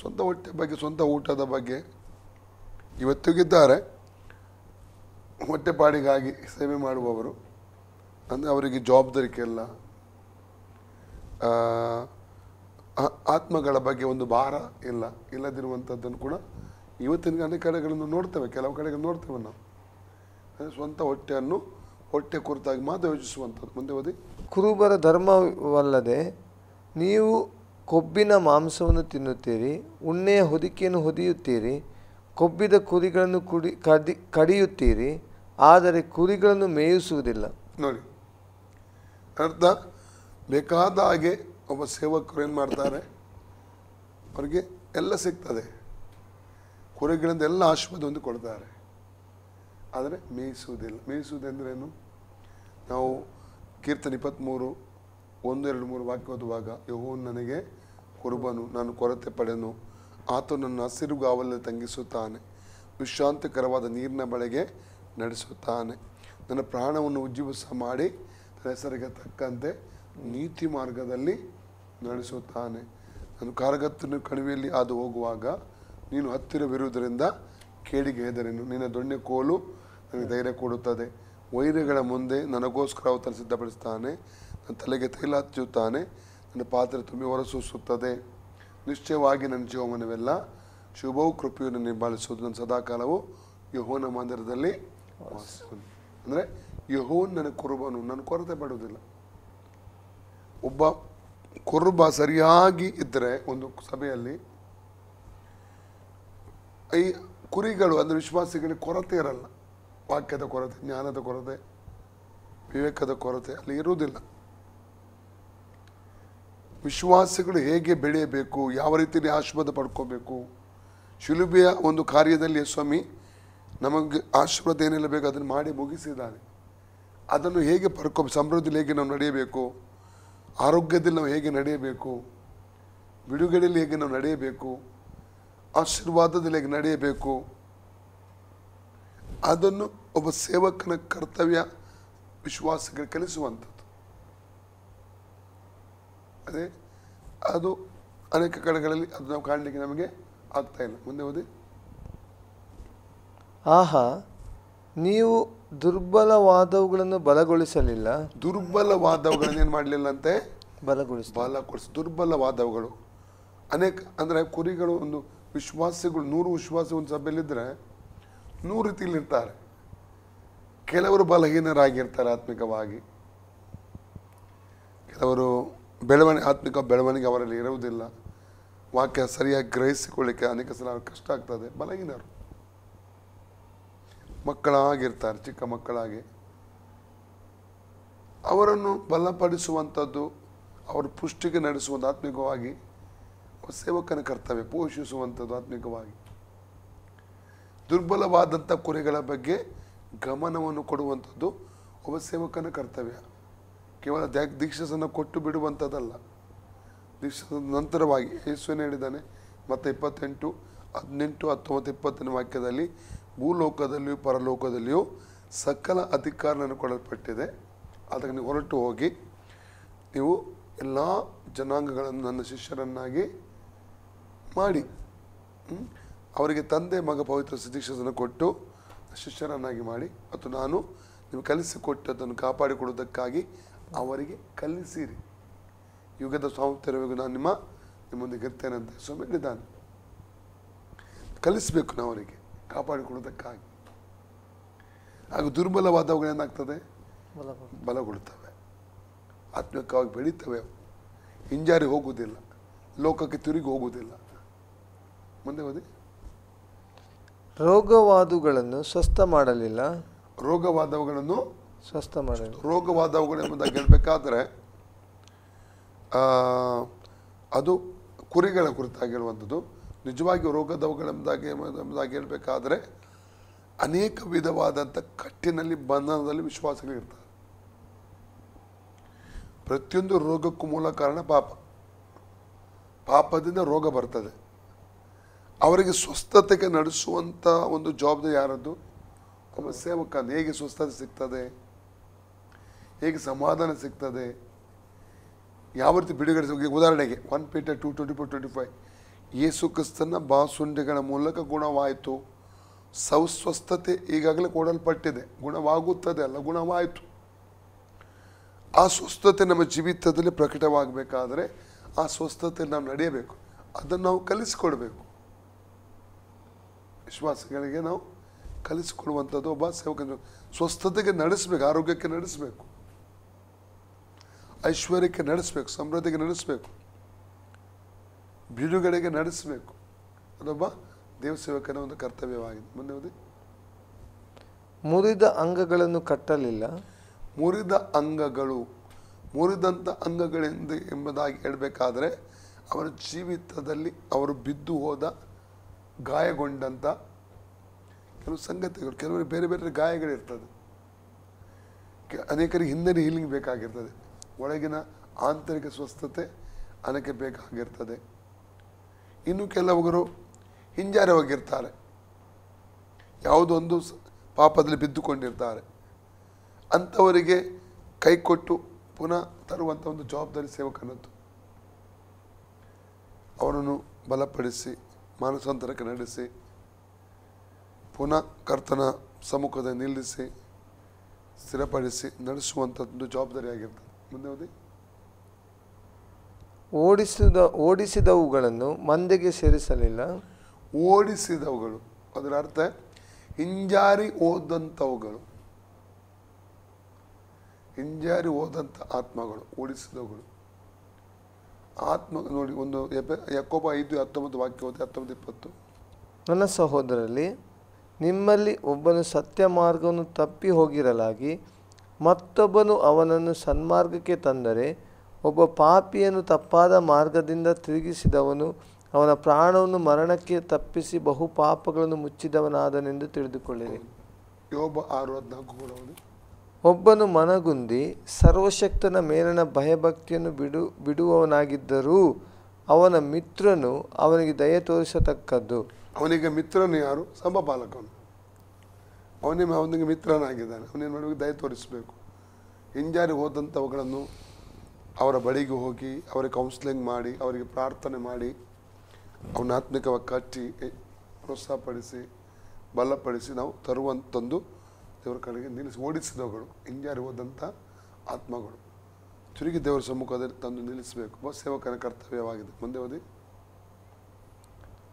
ಸ್ವಂತ ಹೊಟ್ಟೆ ಬಗ್ಗೆ, ಸ್ವಂತ ಊಟದ ಬಗ್ಗೆ ಇವತ್ತಿಗಿದ್ದಾರೆ. ಹೊಟ್ಟೆಪಾಡಿಗಾಗಿ ಸೇವೆ ಮಾಡುವವರು, ಅಂದರೆ ಅವರಿಗೆ ಜವಾಬ್ದಾರಿಕೆಲ್ಲ, ಆತ್ಮಗಳ ಬಗ್ಗೆ ಒಂದು ಭಾರ ಇಲ್ಲದಿರುವಂಥದ್ದನ್ನು ಕೂಡ ಇವತ್ತಿನ ಅನೇಕ ಕಡೆಗಳನ್ನು ನೋಡ್ತೇವೆ. ಕೆಲವು ಕಡೆಗಳು ನೋಡ್ತೇವೆ ನಾವು. ಸ್ವಂತ ಹೊಟ್ಟೆ ಕುರಿತಾಗಿ ಮಾತ್ರ ಯೋಚಿಸುವಂಥದ್ದು. ಮುಂದೆ ಓದಿ. ಕುರುಬರ ಧರ್ಮವಲ್ಲದೆ ನೀವು ಕೊಬ್ಬಿನ ಮಾಂಸವನ್ನು ತಿನ್ನುತ್ತೀರಿ, ಉಣ್ಣೆಯ ಹೊದಿಕೆಯನ್ನು ಹೊದಿಯುತ್ತೀರಿ, ಕೊಬ್ಬಿದ ಕುರಿಗಳನ್ನು ಕಡಿಯುತ್ತೀರಿ, ಆದರೆ ಕುರಿಗಳನ್ನು ಮೇಯಿಸುವುದಿಲ್ಲ. ನೋಡಿ, ಅರ್ಥ ಬೇಕಾದ ಹಾಗೆ ಒಬ್ಬ ಸೇವಕರು ಏನು ಮಾಡ್ತಾರೆ? ಅವ್ರಿಗೆ ಎಲ್ಲ ಸಿಗ್ತದೆ, ಕುರಿಗಳಿಂದ ಎಲ್ಲ ಆಶೀರ್ವಾದ ಒಂದು ಕೊಡ್ತಾರೆ, ಆದರೆ ಮೇಯಿಸುವುದಿಲ್ಲ. ಮೇಯಿಸುವುದೆಂದ್ರೇನು? ನಾವು ಕೀರ್ತನೆ 23:1-2-3 ವಾಕ್ಯ ಓದುವಾಗ, ಯೆಹೋವನು ನನಗೆ ಕುರುಬನು, ನಾನು ಕೊರತೆ ಪಡೆನು, ಆತ ನನ್ನ ಹಸಿರುಗಾವಲಲ್ಲಿ ತಂಗಿಸುತ್ತಾನೆ, ವಿಶ್ರಾಂತಿಕರವಾದ ನೀರಿನ ಬಳಿಗೆ ನಡೆಸುತ್ತಾನೆ, ನನ್ನ ಪ್ರಾಣವನ್ನು ಉಜ್ಜೀವಿಸ ಮಾಡಿ ತನ್ನ ಹೆಸರಿಗೆ ತಕ್ಕಂತೆ ನೀತಿ ಮಾರ್ಗದಲ್ಲಿ ನಡೆಸುತ್ತಾನೆ. ನಾನು ಕಾರ್ಗತ್ತನ ಕಣಿವೆಯಲ್ಲಿ ಹಾದು ಹೋಗುವಾಗ ನೀನು ಹತ್ತಿರವಿರುವುದರಿಂದ ಕೇಡಿಗೆ ಹೆದರೆನು, ನಿನ್ನ ದೊಣ್ಣೆ ಕೋಲು ನನಗೆ ಧೈರ್ಯ ಕೊಡುತ್ತದೆ. ವೈರಿಗಳ ಮುಂದೆ ನನಗೋಸ್ಕರ ಅವತನ್ನು ಸಿದ್ಧಪಡಿಸ್ತಾನೆ, ನನ್ನ ತಲೆಗೆ ತೈಲ ಹಚ್ಚುತ್ತಾನೆ, ನನ್ನ ಪಾತ್ರೆ ತುಂಬಿ ಹೊರಸೂಸುತ್ತದೆ. ನಿಶ್ಚಯವಾಗಿ ನನ್ನ ಜೀವಮಾನವೆಲ್ಲ ಶುಭವು ಕೃಪೆಯನ್ನು ನಿಭಾಯಿಸುವುದು, ನನ್ನ ಸದಾಕಾಲವು ಯೆಹೋವನ ಮಂದಿರದಲ್ಲಿ ವಾಸಿಸುವುದು. ಅಂದರೆ ಯೆಹೋವನು ನನಗೆ ಕುರುಬನು, ನಾನು ಕೊರತೆ ಪಡುವುದಿಲ್ಲ. ಒಬ್ಬ ಕುರುಬ ಸರಿಯಾಗಿ ಇದ್ದರೆ ಒಂದು ಸಭೆಯಲ್ಲಿ ಈ ಕುರಿಗಳು ಅಂದರೆ ವಿಶ್ವಾಸಿಗಳಿಗೆ ಕೊರತೆ ಇರಲ್ಲ. ವಾಕ್ಯದ ಕೊರತೆ, ಜ್ಞಾನದ ಕೊರತೆ, ವಿವೇಕದ ಕೊರತೆ ಅಲ್ಲಿ ಇರುವುದಿಲ್ಲ. ವಿಶ್ವಾಸಿಗಳು ಹೇಗೆ ಬೆಳೆಯಬೇಕು, ಯಾವ ರೀತಿಯಲ್ಲಿ ಆಶೀರ್ವಾದ ಪಡ್ಕೋಬೇಕು, ಶಿಲುಬೆಯ ಒಂದು ಕಾರ್ಯದಲ್ಲಿ ಸ್ವಾಮಿ ನಮಗೆ ಆಶೀರ್ವಾದ ಏನೆಲ್ಲ ಬೇಕು ಅದನ್ನು ಮಾಡಿ ಮುಗಿಸಿದ್ದಾನೆ. ಅದನ್ನು ಹೇಗೆ ಸಮೃದ್ಧಿಯಲ್ಲಿ ಹೇಗೆ ನಾವು ನಡೆಯಬೇಕು, ಆರೋಗ್ಯದಲ್ಲಿ ನಾವು ಹೇಗೆ ನಡೆಯಬೇಕು, ಬಿಡುಗಡೆಯಲ್ಲಿ ಹೇಗೆ ನಾವು ನಡೆಯಬೇಕು, ಆಶೀರ್ವಾದದಲ್ಲಿ ಹೇಗೆ ನಡೆಯಬೇಕು, ಅದನ್ನು ಒಬ್ಬ ಸೇವಕನ ಕರ್ತವ್ಯ ವಿಶ್ವಾಸಿಗಳು ಕಲಿಸುವಂಥದ್ದು. ಅದೇ ಅದು ಅನೇಕ ಕಡೆಗಳಲ್ಲಿ ಅದು ನಾವು ಕಾಣಲಿಕ್ಕೆ ನಮಗೆ ಆಗ್ತಾ ಇಲ್ಲ. ಮುಂದೆ ಓದಿ. ಆಹಾ, ನೀವು ದುರ್ಬಲವಾದವುಗಳನ್ನು ಬಲಗೊಳಿಸಲಿಲ್ಲ. ದುರ್ಬಲವಾದವುಗಳನ್ನು ಏನು ಮಾಡಲಿಲ್ಲ ಅಂತೆ, ಬಲಗೊಳಿಸಿ. ದುರ್ಬಲವಾದವುಗಳು ಅನೇಕ ಅಂದರೆ ಕುರಿಗಳು ಒಂದು ವಿಶ್ವಾಸಿಗಳು 100 ವಿಶ್ವಾಸಿ ಒಂದು ಸಭೆಯಲ್ಲಿದ್ದರೆ 100 ರೀತಿಯಲ್ಲಿ ಇರ್ತಾರೆ. ಕೆಲವರು ಬಲಹೀನರಾಗಿರ್ತಾರೆ ಆತ್ಮಿಕವಾಗಿ, ಕೆಲವರು ಆತ್ಮಿಕ ಬೆಳವಣಿಗೆ ಅವರಲ್ಲಿ ಇರುವುದಿಲ್ಲ, ವಾಕ್ಯ ಸರಿಯಾಗಿ ಗ್ರಹಿಸಿಕೊಳ್ಳಿಕ್ಕೆ ಅನೇಕ ಸಲ ಕಷ್ಟ ಆಗ್ತದೆ. ಬಲಹೀನರು ಮಕ್ಕಳಾಗಿರ್ತಾರೆ, ಚಿಕ್ಕ ಮಕ್ಕಳಾಗಿ. ಅವರನ್ನು ಬಲಪಡಿಸುವಂಥದ್ದು, ಅವರ ಪುಷ್ಟಿಗೆ ನಡೆಸುವಂಥ ಆತ್ಮಿಕವಾಗಿ ಸೇವಕನ ಕರ್ತವ್ಯ, ಪೋಷಿಸುವಂಥದ್ದು ಆತ್ಮಿಕವಾಗಿ. ದುರ್ಬಲವಾದಂಥ ಕುರಿಗಳ ಬಗ್ಗೆ ಗಮನವನ್ನು ಕೊಡುವಂಥದ್ದು ಒಬ್ಬ ಸೇವಕನ ಕರ್ತವ್ಯ. ಕೇವಲ ದೀಕ್ಷಾಸನ ಕೊಟ್ಟು ಬಿಡುವಂಥದ್ದಲ್ಲ. ದೀಕ್ಷಾಸನ ನಂತರವಾಗಿ ಯೇಸುವೇನು ಹೇಳಿದ್ದಾನೆ ಮತ್ತೆ 28, 18, 19, 20ನೇ ವಾಕ್ಯದಲ್ಲಿ, ಭೂಲೋಕದಲ್ಲಿಯೂ ಪರಲೋಕದಲ್ಲಿಯೂ ಸಕಲ ಅಧಿಕಾರ ನನಗೆ ಕೊಡಲ್ಪಟ್ಟಿದೆ, ಅದಕ್ಕೆ ನೀವು ಹೊರಟು ಹೋಗಿ ನೀವು ಎಲ್ಲ ಜನಾಂಗಗಳನ್ನು ನನ್ನ ಶಿಷ್ಯರನ್ನಾಗಿ ಮಾಡಿ, ಅವರಿಗೆ ತಂದೆ ಮಗ ಪವಿತ್ರ ದೀಕ್ಷಾಸನ ಕೊಟ್ಟು ಶಿಷ್ಯರನ್ನಾಗಿ ಮಾಡಿ, ಮತ್ತು ನಾನು ನೀವು ಕಲಿಸಿಕೊಟ್ಟದನ್ನು ಕಾಪಾಡಿಕೊಡುವುದಕ್ಕಾಗಿ ಅವರಿಗೆ ಕಲಿಸಿರಿ. ಯುಗದ ಸ್ವಾತಂತ್ರ್ಯವಿಗೂ ನಾನು ನಿಮ್ಮೊಂದಿಗೆ ಇರ್ತೇನೆ ಅಂತ ಸ್ವಾಮಿ ಹೇಳಿದ್ದಾನೆ. ಕಲಿಸಬೇಕು ನಾವು ಅವರಿಗೆ ಕಾಪಾಡಿಕೊಳ್ಳುವುದಕ್ಕಾಗಿ. ಹಾಗೂ ದುರ್ಬಲವಾದವುಗಳೇನಾಗ್ತದೆ, ಬಲಗೊಳ್ಳುತ್ತವೆ, ಆತ್ಮಿಕವಾಗಿ ಬೆಳೀತವೆ, ಹಿಂಜಾರಿ ಹೋಗುವುದಿಲ್ಲ, ಲೋಕಕ್ಕೆ ತಿರುಗಿ ಹೋಗುವುದಿಲ್ಲ. ಮುಂದೆ ಓದಿ. ರೋಗವಾದವುಗಳನ್ನು ಸ್ವಸ್ಥ ಮಾಡಲಿಲ್ಲ. ರೋಗವಾದವುಗಳನ್ನು ಸ್ವಸ್ಥ ಮಾಡಲಿಲ್ಲ. ರೋಗವಾದವುಗಳು ಎಂಬುದಾಗಿ ಹೇಳಬೇಕಾದ್ರೆ ಅದು ಕುರಿಗಳ ಕುರಿತಾಗಿರುವಂಥದ್ದು. ನಿಜವಾಗಿ ರೋಗದವುಗಳೆಂಬುದಾಗಿ ಹೇಳಬೇಕಾದ್ರೆ ಅನೇಕ ವಿಧವಾದಂಥ ಕಟ್ಟಿನಲ್ಲಿ ಬಂಧನದಲ್ಲಿ ವಿಶ್ವಾಸಗಳಿರ್ತದೆ. ಪ್ರತಿಯೊಂದು ರೋಗಕ್ಕೂ ಮೂಲ ಕಾರಣ ಪಾಪದಿಂದ ರೋಗ ಬರ್ತದೆ. ಅವರಿಗೆ ಸ್ವಸ್ಥತೆಗೆ ನಡೆಸುವಂಥ ಒಂದು ಜವಾಬ್ದಾರಿ ಯಾರದ್ದು, ಒಬ್ಬ ಸೇವಕ. ಹೇಗೆ ಸ್ವಸ್ಥತೆ ಸಿಗ್ತದೆ, ಹೇಗೆ ಸಮಾಧಾನ ಸಿಗ್ತದೆ, ಯಾವ ರೀತಿ ಬಿಡುಗಡೆ. ಉದಾಹರಣೆಗೆ 1 Peter 2:24-25, ಯೇಸು ಕ್ರಿಸ್ತನ ಬಾಸುಂಡೆಗಳ ಮೂಲಕ ಗುಣವಾಯಿತು. ಸ್ವಸ್ಥತೆ ಈಗಾಗಲೇ ಕೊಡಲ್ಪಟ್ಟಿದೆ, ಗುಣವಾಗುತ್ತದೆ ಅಲ್ಲ, ಗುಣವಾಯಿತು. ಆ ಸ್ವಸ್ಥತೆ ನಮ್ಮ ಜೀವಿತದಲ್ಲಿ ಪ್ರಕಟವಾಗಬೇಕಾದ್ರೆ ಆ ಸ್ವಸ್ಥತೆಯಲ್ಲಿ ನಾವು ನಡೆಯಬೇಕು. ಅದನ್ನು ನಾವು ಕಲಿಸಿಕೊಡ್ಬೇಕು. ವಿಶ್ವಾಸಿಗಳಿಗೆ ನಾವು ಕಲಿಸಿಕೊಡುವಂಥದ್ದು ಒಬ್ಬ ಸೇವಕ. ಸ್ವಸ್ಥತೆಗೆ ನಡೆಸಬೇಕು, ಆರೋಗ್ಯಕ್ಕೆ ನಡೆಸಬೇಕು, ಐಶ್ವರ್ಯಕ್ಕೆ ನಡೆಸಬೇಕು, ಸಮೃದ್ಧಿಗೆ ನಡೆಸಬೇಕು, ಬಿಡುಗಡೆಗೆ ನಡೆಸಬೇಕು. ಅದೊಬ್ಬ ದೇವ ಸೇವಕನ ಒಂದು ಕರ್ತವ್ಯವಾಗಿದೆ. ಮುಂದೆ ಓದಿ. ಮುರಿದ ಅಂಗಗಳನ್ನು ಕಟ್ಟಲಿಲ್ಲ. ಮುರಿದಂಥ ಅಂಗಗಳೆಂದು ಎಂಬುದಾಗಿ ಹೇಳಬೇಕಾದ್ರೆ ಅವರ ಜೀವಿತದಲ್ಲಿ ಅವರು ಬಿದ್ದು ಹೋದ, ಗಾಯಗೊಂಡಂಥ ಕೆಲವು ಸಂಗತಿಗಳು, ಕೆಲವರಿಗೆ ಬೇರೆ ಬೇರೆ ಗಾಯಗಳಿರ್ತದೆ. ಅನೇಕರಿಗೆ ಹಿಂದಿನ ಹೀಲಿಂಗ್ ಬೇಕಾಗಿರ್ತದೆ, ಒಳಗಿನ ಆಂತರಿಕ ಸ್ವಸ್ಥತೆ ಅನೇಕ ಬೇಕಾಗಿರ್ತದೆ. ಇನ್ನು ಕೆಲವರು ಹಿಂಜಾರಿ ಹೋಗಿರ್ತಾರೆ, ಯಾವುದೊಂದು ಪಾಪದಲ್ಲಿ ಬಿದ್ದುಕೊಂಡಿರ್ತಾರೆ. ಅಂಥವರಿಗೆ ಕೈ ಕೊಟ್ಟು ಪುನಃ ತರುವಂಥ ಒಂದು ಜವಾಬ್ದಾರಿ ಸೇವಕನದ್ದು. ಅವರನ್ನು ಬಲಪಡಿಸಿ ಮಾನಸಾಂತರಕ್ಕೆ ನಡೆಸಿ ಪುನಃ ಕರ್ತನ ಸಮ್ಮುಖದಲ್ಲಿ ನಿಲ್ಲಿಸಿ ಸ್ಥಿರಪಡಿಸಿ ನಡೆಸುವಂಥದ್ದು ಜವಾಬ್ದಾರಿಯಾಗಿರ್ತದೆ. ಮುಂದೆ ಓದಿ. ಓಡಿಸಿದವುಗಳನ್ನು ಮಂದೆಗೆ ಸೇರಿಸಲಿಲ್ಲ. ಓಡಿಸಿದವುಗಳು ಅದರ ಅರ್ಥ ಹಿಂಜಾರಿ ಹೋದಂಥವುಗಳು, ಹಿಂಜಾರಿ ಹೋದಂಥ ಆತ್ಮಗಳು, ಓಡಿಸಿದವುಗಳು. ಆತ್ಮ ನೋಡಿ, ಒಂದು ಯಾಕೋಬ 5:19 ವಾಕ್ಯ ಓದಿ, 19-20. ನನ್ನ ಸಹೋದರಲ್ಲಿ, ನಿಮ್ಮಲ್ಲಿ ಒಬ್ಬನು ಸತ್ಯ ಮಾರ್ಗವನ್ನು ತಪ್ಪಿ ಹೋಗಿರಲಾಗಿ ಮತ್ತೊಬ್ಬನು ಅವನನ್ನು ಸನ್ಮಾರ್ಗಕ್ಕೆ ತಂದರೆ, ಒಬ್ಬ ಪಾಪಿಯನ್ನು ತಪ್ಪಾದ ಮಾರ್ಗದಿಂದ ತಿರುಗಿಸಿದವನು ಅವನ ಪ್ರಾಣವನ್ನು ಮರಣಕ್ಕೆ ತಪ್ಪಿಸಿ ಬಹು ಪಾಪಗಳನ್ನು ಮುಚ್ಚಿದವನಾದನೆಂದು ತಿಳಿದುಕೊಳ್ಳಿರಿ. ಯೋಬ 6:14 ಕೂಡ ಓದಿ. ಒಬ್ಬನು ಮನಗುಂದಿ ಸರ್ವಶಕ್ತನ ಮೇಲಿನ ಭಯಭಕ್ತಿಯನ್ನು ಬಿಡುವವನಾಗಿದ್ದರೂ ಅವನ ಮಿತ್ರನು ಅವನಿಗೆ ದಯೆ ತೋರಿಸತಕ್ಕದ್ದು. ಅವನಿಗೆ ಮಿತ್ರನು ಯಾರು? ಸಮಪಾಲಕನು. ಅವನಿಗೆ ಮಿತ್ರನಾಗಿದ್ದಾನೆ. ಅವನೇನು ಮಾಡಬೇಕು? ದಯೆ ತೋರಿಸಬೇಕು. ಹಿಂಜಾರಿ ಹೋದಂಥವುಗಳನ್ನು ಅವರ ಬಳಿಗೆ ಹೋಗಿ ಅವರಿಗೆ ಕೌನ್ಸಿಲಿಂಗ್ ಮಾಡಿ, ಅವರಿಗೆ ಪ್ರಾರ್ಥನೆ ಮಾಡಿ, ಅವನ ಆತ್ಮಿಕವಾಗಿ ಕಟ್ಟಿ ಪ್ರೋತ್ಸಾಹಪಡಿಸಿ ಬಲಪಡಿಸಿ ನಾವು ತರುವಂತಂದು ದೇವರ ಕಡೆಗೆ ನಿಲ್ಲಿಸಿ ಓಡಿಸಿದವುಗಳು ಹಿಂಜಾರಿ ಹೋದಂಥ ಆತ್ಮಗಳು ತಿರುಗಿ ದೇವರ ಸಮ್ಮುಖದಲ್ಲಿ ತಂದು ನಿಲ್ಲಿಸಬೇಕು. ಒಬ್ಬ ಸೇವಕನ ಕರ್ತವ್ಯವಾಗಿದೆ. ಮುಂದೆ ಓದಿ.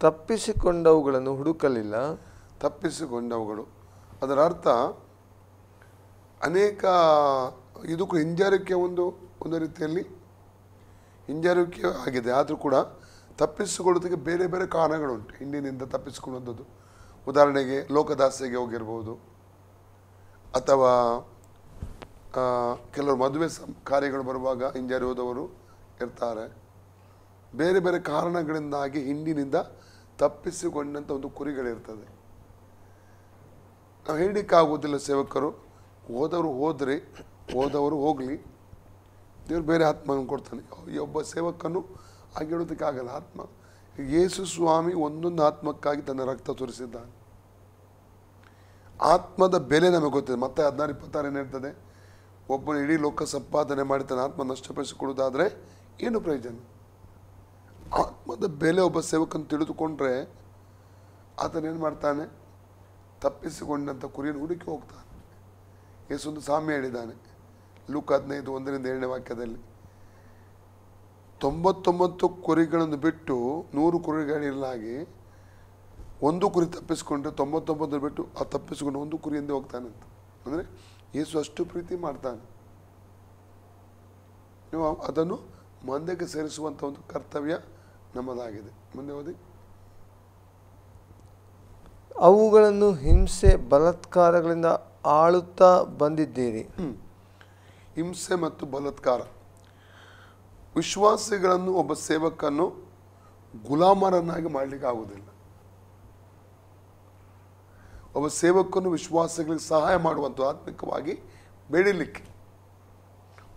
ತಪ್ಪಿಸಿಕೊಂಡವುಗಳನ್ನು ಹುಡುಕಲಿಲ್ಲ. ತಪ್ಪಿಸಿಕೊಂಡವುಗಳು ಅದರ ಅರ್ಥ ಅನೇಕ ಇದಕ್ಕೂ ಹಿಂಜಾರಿಕೆ ಒಂದು ರೀತಿಯಲ್ಲಿ ಹಿಂಜಾರಿಕೆ ಆಗಿದೆ. ಆದರೂ ಕೂಡ ತಪ್ಪಿಸಿಕೊಳ್ಳೋದಕ್ಕೆ ಬೇರೆ ಬೇರೆ ಕಾರಣಗಳುಂಟು. ಹಿಂದಿನಿಂದ ತಪ್ಪಿಸಿಕೊಳ್ಳುವಂಥದ್ದು, ಉದಾಹರಣೆಗೆ ಲೋಕದಾಸೆಗೆ ಹೋಗಿರ್ಬೋದು, ಅಥವಾ ಕೆಲವರು ಮದುವೆ ಕಾರ್ಯಗಳು ಬರುವಾಗ ಹಿಂಜಾರಿ ಹೋದವರು ಇರ್ತಾರೆ. ಬೇರೆ ಬೇರೆ ಕಾರಣಗಳಿಂದಾಗಿ ಹಿಂದಿನಿಂದ ತಪ್ಪಿಸಿಕೊಂಡಂಥ ಒಂದು ಕುರಿಗಳಿರ್ತದೆ. ನಾವು ಹೇಳಲಿಕ್ಕಾಗೋದಿಲ್ಲ. ಸೇವಕರು ಹೋದವರು ಹೋಗಲಿ, ದೇವರು ಬೇರೆ ಆತ್ಮನ ಕೊಡ್ತಾನೆ. ಒಬ್ಬ ಸೇವಕನು ಹಾಗೆ ಹೇಳೋದಕ್ಕಾಗಲ್ಲ. ಆತ್ಮ ಯೇಸು ಸ್ವಾಮಿ ಒಂದೊಂದು ಆತ್ಮಕ್ಕಾಗಿ ತನ್ನ ರಕ್ತ ಸುರಿಸಿದ್ದಾನೆ. ಆತ್ಮದ ಬೆಲೆ ನಮಗೆ ಗೊತ್ತಿದೆ. ಮತ್ತೆ 16:26 ಏನು ಹೇಳ್ತದೆ? ಒಬ್ಬನು ಇಡೀ ಲೋಕ ಸಂಪಾದನೆ ಮಾಡಿ ತನ್ನ ಆತ್ಮ ನಷ್ಟಪಡಿಸಿಕೊಳ್ಳುವುದಾದರೆ ಏನು ಪ್ರಯೋಜನ? ಆತ್ಮದ ಬೆಲೆ ಒಬ್ಬ ಸೇವಕನು ತಿಳಿದುಕೊಂಡ್ರೆ ಆತನೇನು ಮಾಡ್ತಾನೆ? ತಪ್ಪಿಸಿಕೊಂಡಂಥ ಕುರಿಯನ್ನು ಹುಡುಕಿ ಹೋಗ್ತಾನೆ. ಯೇಸು ಸಾಮ್ಯ ಹೇಳಿದ್ದಾನೆ ಲೂಕ 15:1-7 ವಾಕ್ಯದಲ್ಲಿ. 99 ಕುರಿಗಳನ್ನು ಬಿಟ್ಟು 100 ಕುರಿಗಳಿರಲಾಗಿ ಒಂದು ಕುರಿ ತಪ್ಪಿಸಿಕೊಂಡ್ರೆ 99 ಬಿಟ್ಟು ಆ ತಪ್ಪಿಸಿಕೊಂಡು ಒಂದು ಕುರಿಯಿಂದ ಹೋಗ್ತಾನಂತ. ಅಂದರೆ ಯೇಸು ಅಷ್ಟು ಪ್ರೀತಿ ಮಾಡ್ತಾನೆ. ನೀವು ಅದನ್ನು ಮಂದಕ್ಕೆ ಸೇರಿಸುವಂಥ ಒಂದು ಕರ್ತವ್ಯ ನಮ್ಮದಾಗಿದೆ. ಮುಂದೆ ಓದಿ. ಅವುಗಳನ್ನು ಹಿಂಸೆ ಬಲಾತ್ಕಾರಗಳಿಂದ ಆಳುತ್ತಾ ಬಂದಿದ್ದೀರಿ. ಹಿಂಸೆ ಮತ್ತು ಬಲಾತ್ಕಾರ. ವಿಶ್ವಾಸಿಗಳನ್ನು ಒಬ್ಬ ಸೇವಕನ್ನು ಗುಲಾಮರನ್ನಾಗಿ ಮಾಡಲಿಕ್ಕೆ ಆಗುವುದಿಲ್ಲ. ಒಬ್ಬ ಸೇವಕನು ವಿಶ್ವಾಸಿಗಳಿಗೆ ಸಹಾಯ ಮಾಡುವಂಥ ಆತ್ಮಿಕವಾಗಿ ಬೆಳೀಲಿಕ್ಕೆ,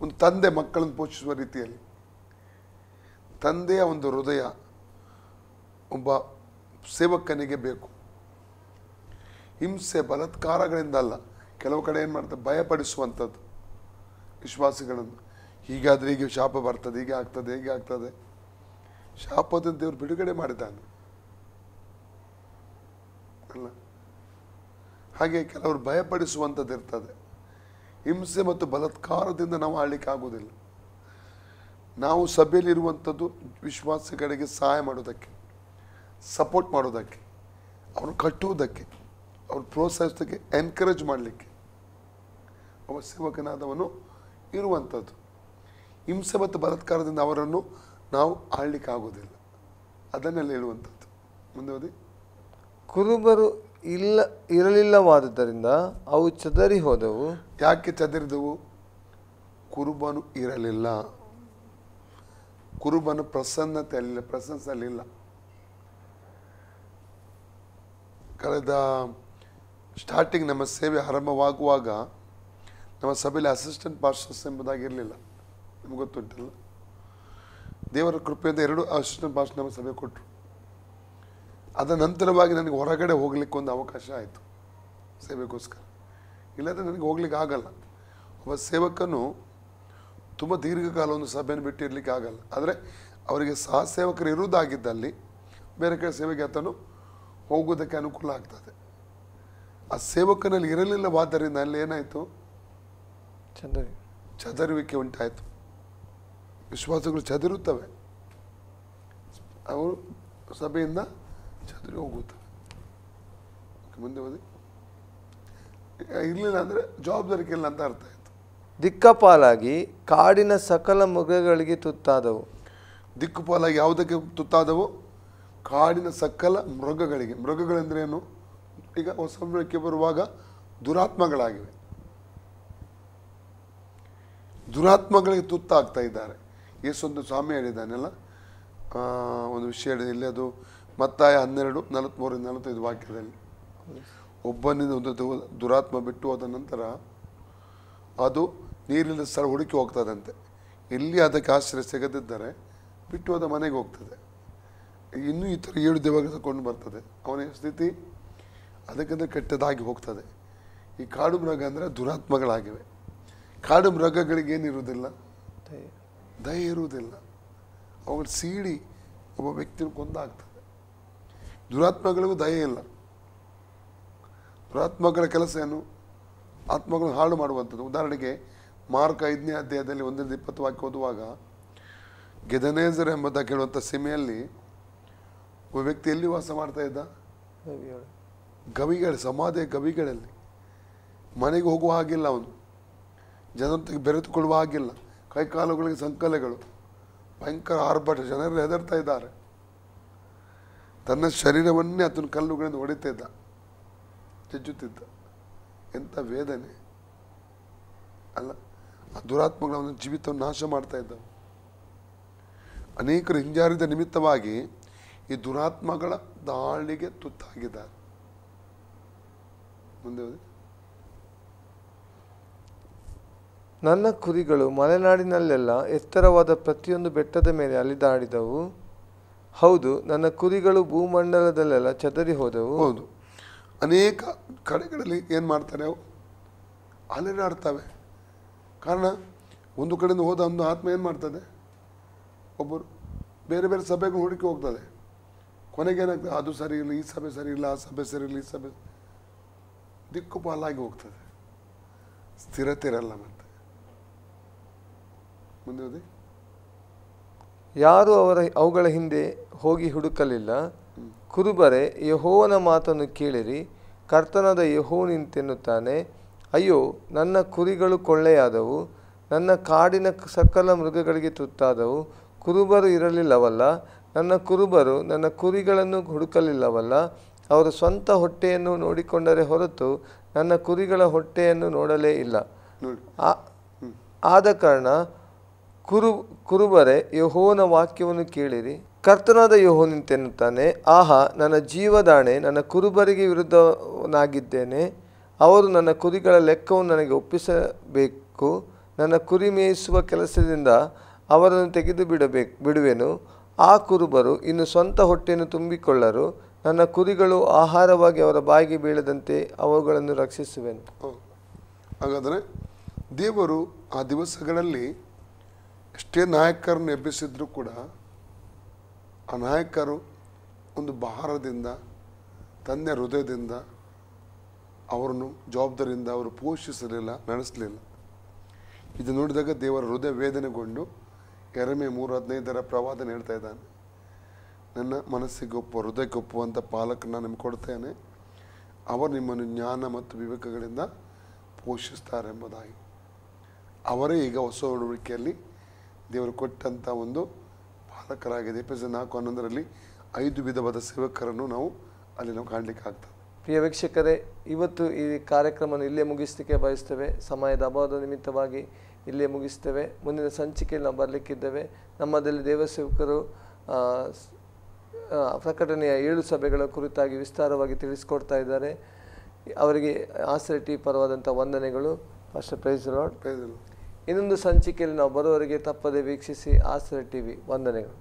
ಒಂದು ತಂದೆ ಮಕ್ಕಳನ್ನು ಪೋಷಿಸುವ ರೀತಿಯಲ್ಲಿ ತಂದೆಯ ಒಂದು ಹೃದಯ ಒಬ್ಬ ಸೇವಕನಿಗೆ ಬೇಕು. ಹಿಂಸೆ ಬಲಾತ್ಕಾರಗಳಿಂದ ಅಲ್ಲ. ಕೆಲವು ಕಡೆ ಏನು ಮಾಡ್ತಾರೆ? ಭಯಪಡಿಸುವಂಥದ್ದು ವಿಶ್ವಾಸಿಗಳನ್ನು. ಹೀಗಾದರೆ ಹೀಗೆ ಶಾಪ ಬರ್ತದೆ, ಹೀಗೆ ಆಗ್ತದೆ. ಶಾಪದಿಂದ ದೇವರು ಬಿಡುಗಡೆ ಮಾಡಿದ್ದಾನೆ ಅಲ್ಲ. ಹಾಗೆ ಕೆಲವರು ಭಯಪಡಿಸುವಂಥದ್ದು ಇರ್ತದೆ. ಹಿಂಸೆ ಮತ್ತು ಬಲಾತ್ಕಾರದಿಂದ ನಾವು ಆಳ್ಲಿಕ್ಕೆ ಆಗೋದಿಲ್ಲ. ನಾವು ಸಭೆಯಲ್ಲಿರುವಂಥದ್ದು ವಿಶ್ವಾಸಿಗಳಿಗೆ ಸಹಾಯ ಮಾಡೋದಕ್ಕೆ, ಸಪೋರ್ಟ್ ಮಾಡೋದಕ್ಕೆ, ಅವ್ರನ್ನ ಕಟ್ಟುವುದಕ್ಕೆ, ಅವ್ರು ಪ್ರೋತ್ಸಾಹಿಸೋದಕ್ಕೆ, ಎನ್ಕರೇಜ್ ಮಾಡಲಿಕ್ಕೆ ಒಬ್ಬ ಸೇವಕನಾದವನು ಇರುವಂಥದ್ದು. ಹಿಂಸೆ ಮತ್ತು ಬಲಾತ್ಕಾರದಿಂದ ಅವರನ್ನು ನಾವು ಆಳ್ಲಿಕ್ಕೆ ಆಗೋದಿಲ್ಲ. ಅದನ್ನೆಲ್ಲ ಹೇಳುವಂಥದ್ದು. ಮುಂದೆ ಓದಿ. ಕುರುಬರು ಇರಲಿಲ್ಲವಾದುದರಿಂದ ಅವು ಚದರಿ ಹೋದವು. ಯಾಕೆ ಚದರಿದವು? ಕುರುಬನು ಇರಲಿಲ್ಲ. ಕುರುಬನು ಪ್ರೆಸೆನ್ಸಲ್ಲಿಲ್ಲ. ಕಳೆದ ಸ್ಟಾರ್ಟಿಂಗ್ ನಮ್ಮ ಸೇವೆ ಆರಂಭವಾಗುವಾಗ ನಮ್ಮ ಸಭೆಯಲ್ಲಿ ಅಸಿಸ್ಟೆಂಟ್ ಪಾಸ್ಟರ್ಸ್ ಎಂಬುದಾಗಿರಲಿಲ್ಲ. ನಮ್ಗೆ ಗೊತ್ತುಂಟಲ್ಲ. ದೇವರ ಕೃಪೆಯಿಂದ 2 ಅಸಿಸ್ಟೆಂಟ್ ಪಾಸ್ಟರ್ ನಮ್ಮ ಸಭೆ ಕೊಟ್ಟರು. ಅದರ ನಂತರವಾಗಿ ನನಗೆ ಹೊರಗಡೆ ಹೋಗ್ಲಿಕ್ಕೆ ಒಂದು ಅವಕಾಶ ಆಯಿತು ಸೇವೆಗೋಸ್ಕರ. ಇಲ್ಲದ್ರೆ ನನಗೆ ಹೋಗ್ಲಿಕ್ಕೆ ಆಗಲ್ಲ. ಒಬ್ಬ ಸೇವಕನು ತುಂಬ ದೀರ್ಘಕಾಲ ಒಂದು ಸಭೆಯನ್ನು ಬಿಟ್ಟು ಇರಲಿಕ್ಕೆ ಆಗಲ್ಲ. ಆದರೆ ಅವರಿಗೆ ಸಹ ಸೇವಕರು ಇರುವುದಾಗಿದ್ದಲ್ಲಿ ಬೇರೆ ಕಡೆ ಸೇವೆಗೆ ಆತನು ಹೋಗೋದಕ್ಕೆ ಅನುಕೂಲ ಆಗ್ತದೆ. ಆ ಸೇವಕನಲ್ಲಿ ಇರಲಿಲ್ಲವಾದ್ದರಿಂದ ಅಲ್ಲಿ ಏನಾಯಿತು? ಚದರುವಿಕೆ ಉಂಟಾಯಿತು. ವಿಶ್ವಾಸಗಳು ಚದುರುತ್ತವೆ, ಅವರು ಸಭೆಯಿಂದ ಚದುರಿ ಹೋಗುತ್ತವೆ. ಮುಂದೆ ಓದಿ. ಇರಲಿಲ್ಲ ಅಂದರೆ ಜವಾಬ್ದಾರಿಕೆ ಇಲ್ಲ ಅಂತ ಅರ್ಥ ಆಯಿತು. ದಿಕ್ಕಪಾಲಾಗಿ ಕಾಡಿನ ಸಕಲ ಮೃಗಗಳಿಗೆ ತುತ್ತಾದವು. ದಿಕ್ಕುಪಾಲಾಗಿ ಯಾವುದಕ್ಕೆ ತುತ್ತಾದವು? ಕಾಡಿನ ಸಕಲ ಮೃಗಗಳಿಗೆ. ಮೃಗಗಳೆಂದ್ರೆ ಏನು? ಈಗ ಹೊಸ ಬೆಳಕಿಗೆ ಬರುವಾಗ ದುರಾತ್ಮಗಳಾಗಿವೆ. ದುರಾತ್ಮಗಳಿಗೆ ತುತ್ತಾಗ್ತಾ ಇದ್ದಾರೆ. ಯೇಸೊಂದು ಸ್ವಾಮಿ ಹೇಳಿದ್ದಾನೆಲ್ಲ, ಒಂದು ವಿಷಯ ಹೇಳಿದೆ ಇಲ್ಲಿ, ಅದು ಮತ್ತಾಯ 12:43-45 ವಾಕ್ಯದಲ್ಲಿ. ಒಬ್ಬನಿಂದ ಒಂದು ದುರಾತ್ಮ ಬಿಟ್ಟು ಹೋದ ನಂತರ ಅದು ನೀರಿನ ಸ್ಥಳ ಹುಡುಕಿ ಹೋಗ್ತದಂತೆ. ಎಲ್ಲಿ ಅದಕ್ಕೆ ಆಶ್ರಯ ಸಿಗದಿದ್ದರೆ ಬಿಟ್ಟು ಹೋದ ಮನೆಗೆ ಹೋಗ್ತದೆ. ಇನ್ನೂ ಈ ಥರ 7 ದೇವಗಳು ತಗೊಂಡು ಬರ್ತದೆ. ಅವನ ಸ್ಥಿತಿ ಅದಕ್ಕಿಂತ ಕೆಟ್ಟದಾಗಿ ಹೋಗ್ತದೆ. ಈ ಕಾಡು ಮೃಗ ಅಂದರೆ ದುರಾತ್ಮಗಳಾಗಿವೆ. ಕಾಡು ಮೃಗಗಳಿಗೆ ಏನಿರುವುದಿಲ್ಲ? ದಯ ಇರುವುದಿಲ್ಲ. ಅವುಗಳು ಸೀಡಿ ಒಬ್ಬ ವ್ಯಕ್ತಿನ ಕೊಂದಾಗ್ತದೆ. ದುರಾತ್ಮಗಳಿಗೂ ದಯೆ ಇಲ್ಲ. ದುರಾತ್ಮಗಳ ಕೆಲಸ ಏನು? ಆತ್ಮಗಳನ್ನು ಹಾಳು ಮಾಡುವಂಥದ್ದು. ಉದಾಹರಣೆಗೆ ಮಾರ್ಕ 5ನೇ ಅಧ್ಯಾಯದಲ್ಲಿ 1-20 ವಾಕ್ಯ ಓದುವಾಗ, ಗೆದನೇಜರ್ ಎಂಬುದಾಗಿ ಹೇಳುವಂಥ ಸೀಮೆಯಲ್ಲಿ ಒಬ್ಬ ವ್ಯಕ್ತಿ ಎಲ್ಲಿ ವಾಸ ಮಾಡ್ತಾ ಇದ್ದ? ಗವಿಗಳು, ಸಮಾಧಿಯ ಗವಿಗಳಲ್ಲಿ. ಮನೆಗೆ ಹೋಗುವ ಹಾಗಿಲ್ಲ, ಅವನು ಜನರೊಂದಿಗೆ ಬೆರೆತುಕೊಳ್ಳುವ ಹಾಗಿಲ್ಲ. ಕೈಕಾಲುಗಳಿಗೆ ಸಂಕಲೆಗಳು, ಭಯಂಕರ ಆರ್ಭಟ, ಜನರು ಹೆದರ್ತಾ ಇದ್ದಾರೆ. ತನ್ನ ಶರೀರವನ್ನೇ ಆತನ ಕಲ್ಲುಗಳಿಂದ ಹೊಡಿತಿದ್ದ, ಜಜ್ಜುತ್ತಿದ್ದ. ಎಂಥ ವೇದನೆ ಅಲ್ಲ? ಆ ದುರಾತ್ಮಗಳ ಅವನ ಜೀವಿತವನ್ನು ನಾಶ ಮಾಡ್ತಾ ಇದ್ದವು. ಅನೇಕರು ಹಿಂಜಾರಿದ ನಿಮಿತ್ತವಾಗಿ ಈ ದುರಾತ್ಮಗಳ ದಾಳಿಗೆ ತುತ್ತಾಗಿದ್ದಾರೆ. ಮುಂದೆ ಹೋಗಿ. ನನ್ನ ಕುರಿಗಳು ಮಲೆನಾಡಿನಲ್ಲೆಲ್ಲ ಎತ್ತರವಾದ ಪ್ರತಿಯೊಂದು ಬೆಟ್ಟದ ಮೇಲೆ ಅಲಿದಾಡಿದವು. ಹೌದು, ನನ್ನ ಕುರಿಗಳು ಭೂಮಂಡಲದಲ್ಲೆಲ್ಲ ಚದರಿ ಹೋದವು. ಹೌದು, ಅನೇಕ ಕಡೆಗಳಲ್ಲಿ ಏನು ಮಾಡ್ತಾರೆ? ಅವು ಅಲೆದಾಡ್ತವೆ. ಕಾರಣ, ಒಂದು ಕಡೆಯಿಂದ ಹೋದ ಒಂದು ಆತ್ಮ ಏನು ಮಾಡ್ತದೆ? ಒಬ್ಬರು ಬೇರೆ ಬೇರೆ ಸಭೆಗಳು ಹುಡುಕಿ ಹೋಗ್ತದೆ. ಕೊನೆಗೇನಾಗ್ತದೆ? ಅದು ಸರಿ ಇಲ್ಲ, ಈ ಸಭೆ ಸರಿ ಇಲ್ಲ, ಆ ಸಭೆ ಸರಿ ಇಲ್ಲ, ಈ ಸಭೆ ದಿಕ್ಕುಪಾಲಾಗಿ ಹೋಗ್ತದೆ. ಸ್ಥಿರತೆ ಇರಲ್ಲ. ಮತ್ತೆ ಮುಂದೆ ಹೋದಿ. ಯಾರು ಅವುಗಳ ಹಿಂದೆ ಹೋಗಿ ಹುಡುಕಲಿಲ್ಲ. ಕುರುಬರೇ, ಯೆಹೋವನ ಮಾತನ್ನು ಕೇಳಿರಿ. ಕರ್ತನಾದ ಯೆಹೋವನಿಂತೆನ್ನುತ್ತಾನೆ, ಅಯ್ಯೋ, ನನ್ನ ಕುರಿಗಳು ಕೊಳ್ಳೆಯಾದವು, ನನ್ನ ಕಾಡಿನ ಸಕಲ ಮೃಗಗಳಿಗೆ ತುತ್ತಾದವು. ಕುರುಬರು ಇರಲಿಲ್ಲವಲ್ಲ, ನನ್ನ ಕುರುಬರು ನನ್ನ ಕುರಿಗಳನ್ನು ಹುಡುಕಲಿಲ್ಲವಲ್ಲ. ಅವರು ಸ್ವಂತ ಹೊಟ್ಟೆಯನ್ನು ನೋಡಿಕೊಂಡರೆ ಹೊರತು ನನ್ನ ಕುರಿಗಳ ಹೊಟ್ಟೆಯನ್ನು ನೋಡಲೇ ಇಲ್ಲ. ಆದ ಕಾರಣ ಕುರುಬರೇ, ಯೆಹೋವನ ವಾಕ್ಯವನ್ನು ಕೇಳಿರಿ. ಕರ್ತನಾದ ಯೆಹೋವನಿಂತೆನ್ನುತ್ತಾನೆ, ಆಹಾ, ನನ್ನ ಜೀವದಾಣೆ, ನನ್ನ ಕುರುಬರಿಗೆ ವಿರುದ್ಧನಾಗಿದ್ದೇನೆ. ಅವರು ನನ್ನ ಕುರಿಗಳ ಲೆಕ್ಕವನ್ನು ನನಗೆ ಒಪ್ಪಿಸಬೇಕು. ನನ್ನ ಕುರಿ ಮೇಯಿಸುವ ಕೆಲಸದಿಂದ ಅವರನ್ನು ತೆಗೆದು ಬಿಡುವೆನು. ಆ ಕುರುಬರು ಇನ್ನು ಸ್ವಂತ ಹೊಟ್ಟೆಯನ್ನು ತುಂಬಿಕೊಳ್ಳರು. ನನ್ನ ಕುರಿಗಳು ಆಹಾರವಾಗಿ ಅವರ ಬಾಯಿಗೆ ಬೀಳದಂತೆ ಅವುಗಳನ್ನು ರಕ್ಷಿಸುವೆನು. ಹಾಗಾದರೆ ದೇವರು ಆ ದಿವಸಗಳಲ್ಲಿ ಎಷ್ಟೇ ನಾಯಕರನ್ನು ಎಬ್ಬಿಸಿದ್ರು ಕೂಡ ಆ ನಾಯಕರು ಒಂದು ಭಾರದಿಂದ, ತಂದೆಯ ಹೃದಯದಿಂದ ಅವರನ್ನು ಜವಾಬ್ದಾರಿಯಿಂದ ಅವರು ಪೋಷಿಸಲಿಲ್ಲ, ನಡೆಸಲಿಲ್ಲ. ಇದು ನೋಡಿದಾಗ ದೇವರ ಹೃದಯ ವೇದನೆಗೊಂಡು ಯೆರೆಮೀಯ 3:15 ಪ್ರವಾದನೆ ಹೇಳ್ತಾ ಇದ್ದಾನೆ, ನನ್ನ ಮನಸ್ಸಿಗೆ ಒಪ್ಪುವ, ಹೃದಯಕ್ಕೆ ಒಪ್ಪುವಂಥ ಪಾಲಕರನ್ನ ನಿಮಗೆ ಕೊಡ್ತೇನೆ. ಅವರು ನಿಮ್ಮನ್ನು ಜ್ಞಾನ ಮತ್ತು ವಿವೇಕಗಳಿಂದ ಪೋಷಿಸ್ತಾರೆ ಎಂಬುದಾಗಿ. ಅವರೇ ಈಗ ಹೊಸ ಒಡಂಬಡಿಕೆಯಲ್ಲಿ ದೇವರು ಕೊಟ್ಟಂಥ ಒಂದು ಪಾಲಕರಾಗಿದೆ. ಎಫೆಸರ್ 4:11 5 ವಿಧವಾದ ಸೇವಕರನ್ನು ನಾವು ಅಲ್ಲಿ ನಾವು ಕಾಣಲಿಕ್ಕೆ ಆಗ್ತದೆ. ಪ್ರಿಯ ವೀಕ್ಷಕರೇ, ಇವತ್ತು ಈ ಕಾರ್ಯಕ್ರಮವನ್ನು ಇಲ್ಲೇ ಮುಗಿಸಲಿಕ್ಕೆ ಬಯಸ್ತೇವೆ. ಸಮಯದ ಅಭಾವದ ನಿಮಿತ್ತವಾಗಿ ಇಲ್ಲೇ ಮುಗಿಸ್ತೇವೆ. ಮುಂದಿನ ಸಂಚಿಕೆಯಲ್ಲಿ ನಾವು ಬರಲಿಕ್ಕಿದ್ದೇವೆ. ನಮ್ಮದಲ್ಲಿ ದೇವಸೇವಕರು ಪ್ರಕಟಣೆಯ 7 ಸಭೆಗಳ ಕುರಿತಾಗಿ ವಿಸ್ತಾರವಾಗಿ ತಿಳಿಸ್ಕೊಡ್ತಾ ಇದ್ದಾರೆ. ಅವರಿಗೆ ಆಶ್ರಯ ಟಿ ಪರವಾದಂಥ ವಂದನೆಗಳು. Pastor praise lord. ಇನ್ನೊಂದು ಸಂಚಿಕೆಯಲ್ಲಿ ನಾವು ಬರುವವರೆಗೆ ತಪ್ಪದೆ ವೀಕ್ಷಿಸಿ ಆಶ್ರಯ ಟಿವಿ. ವಂದನೆಗಳು.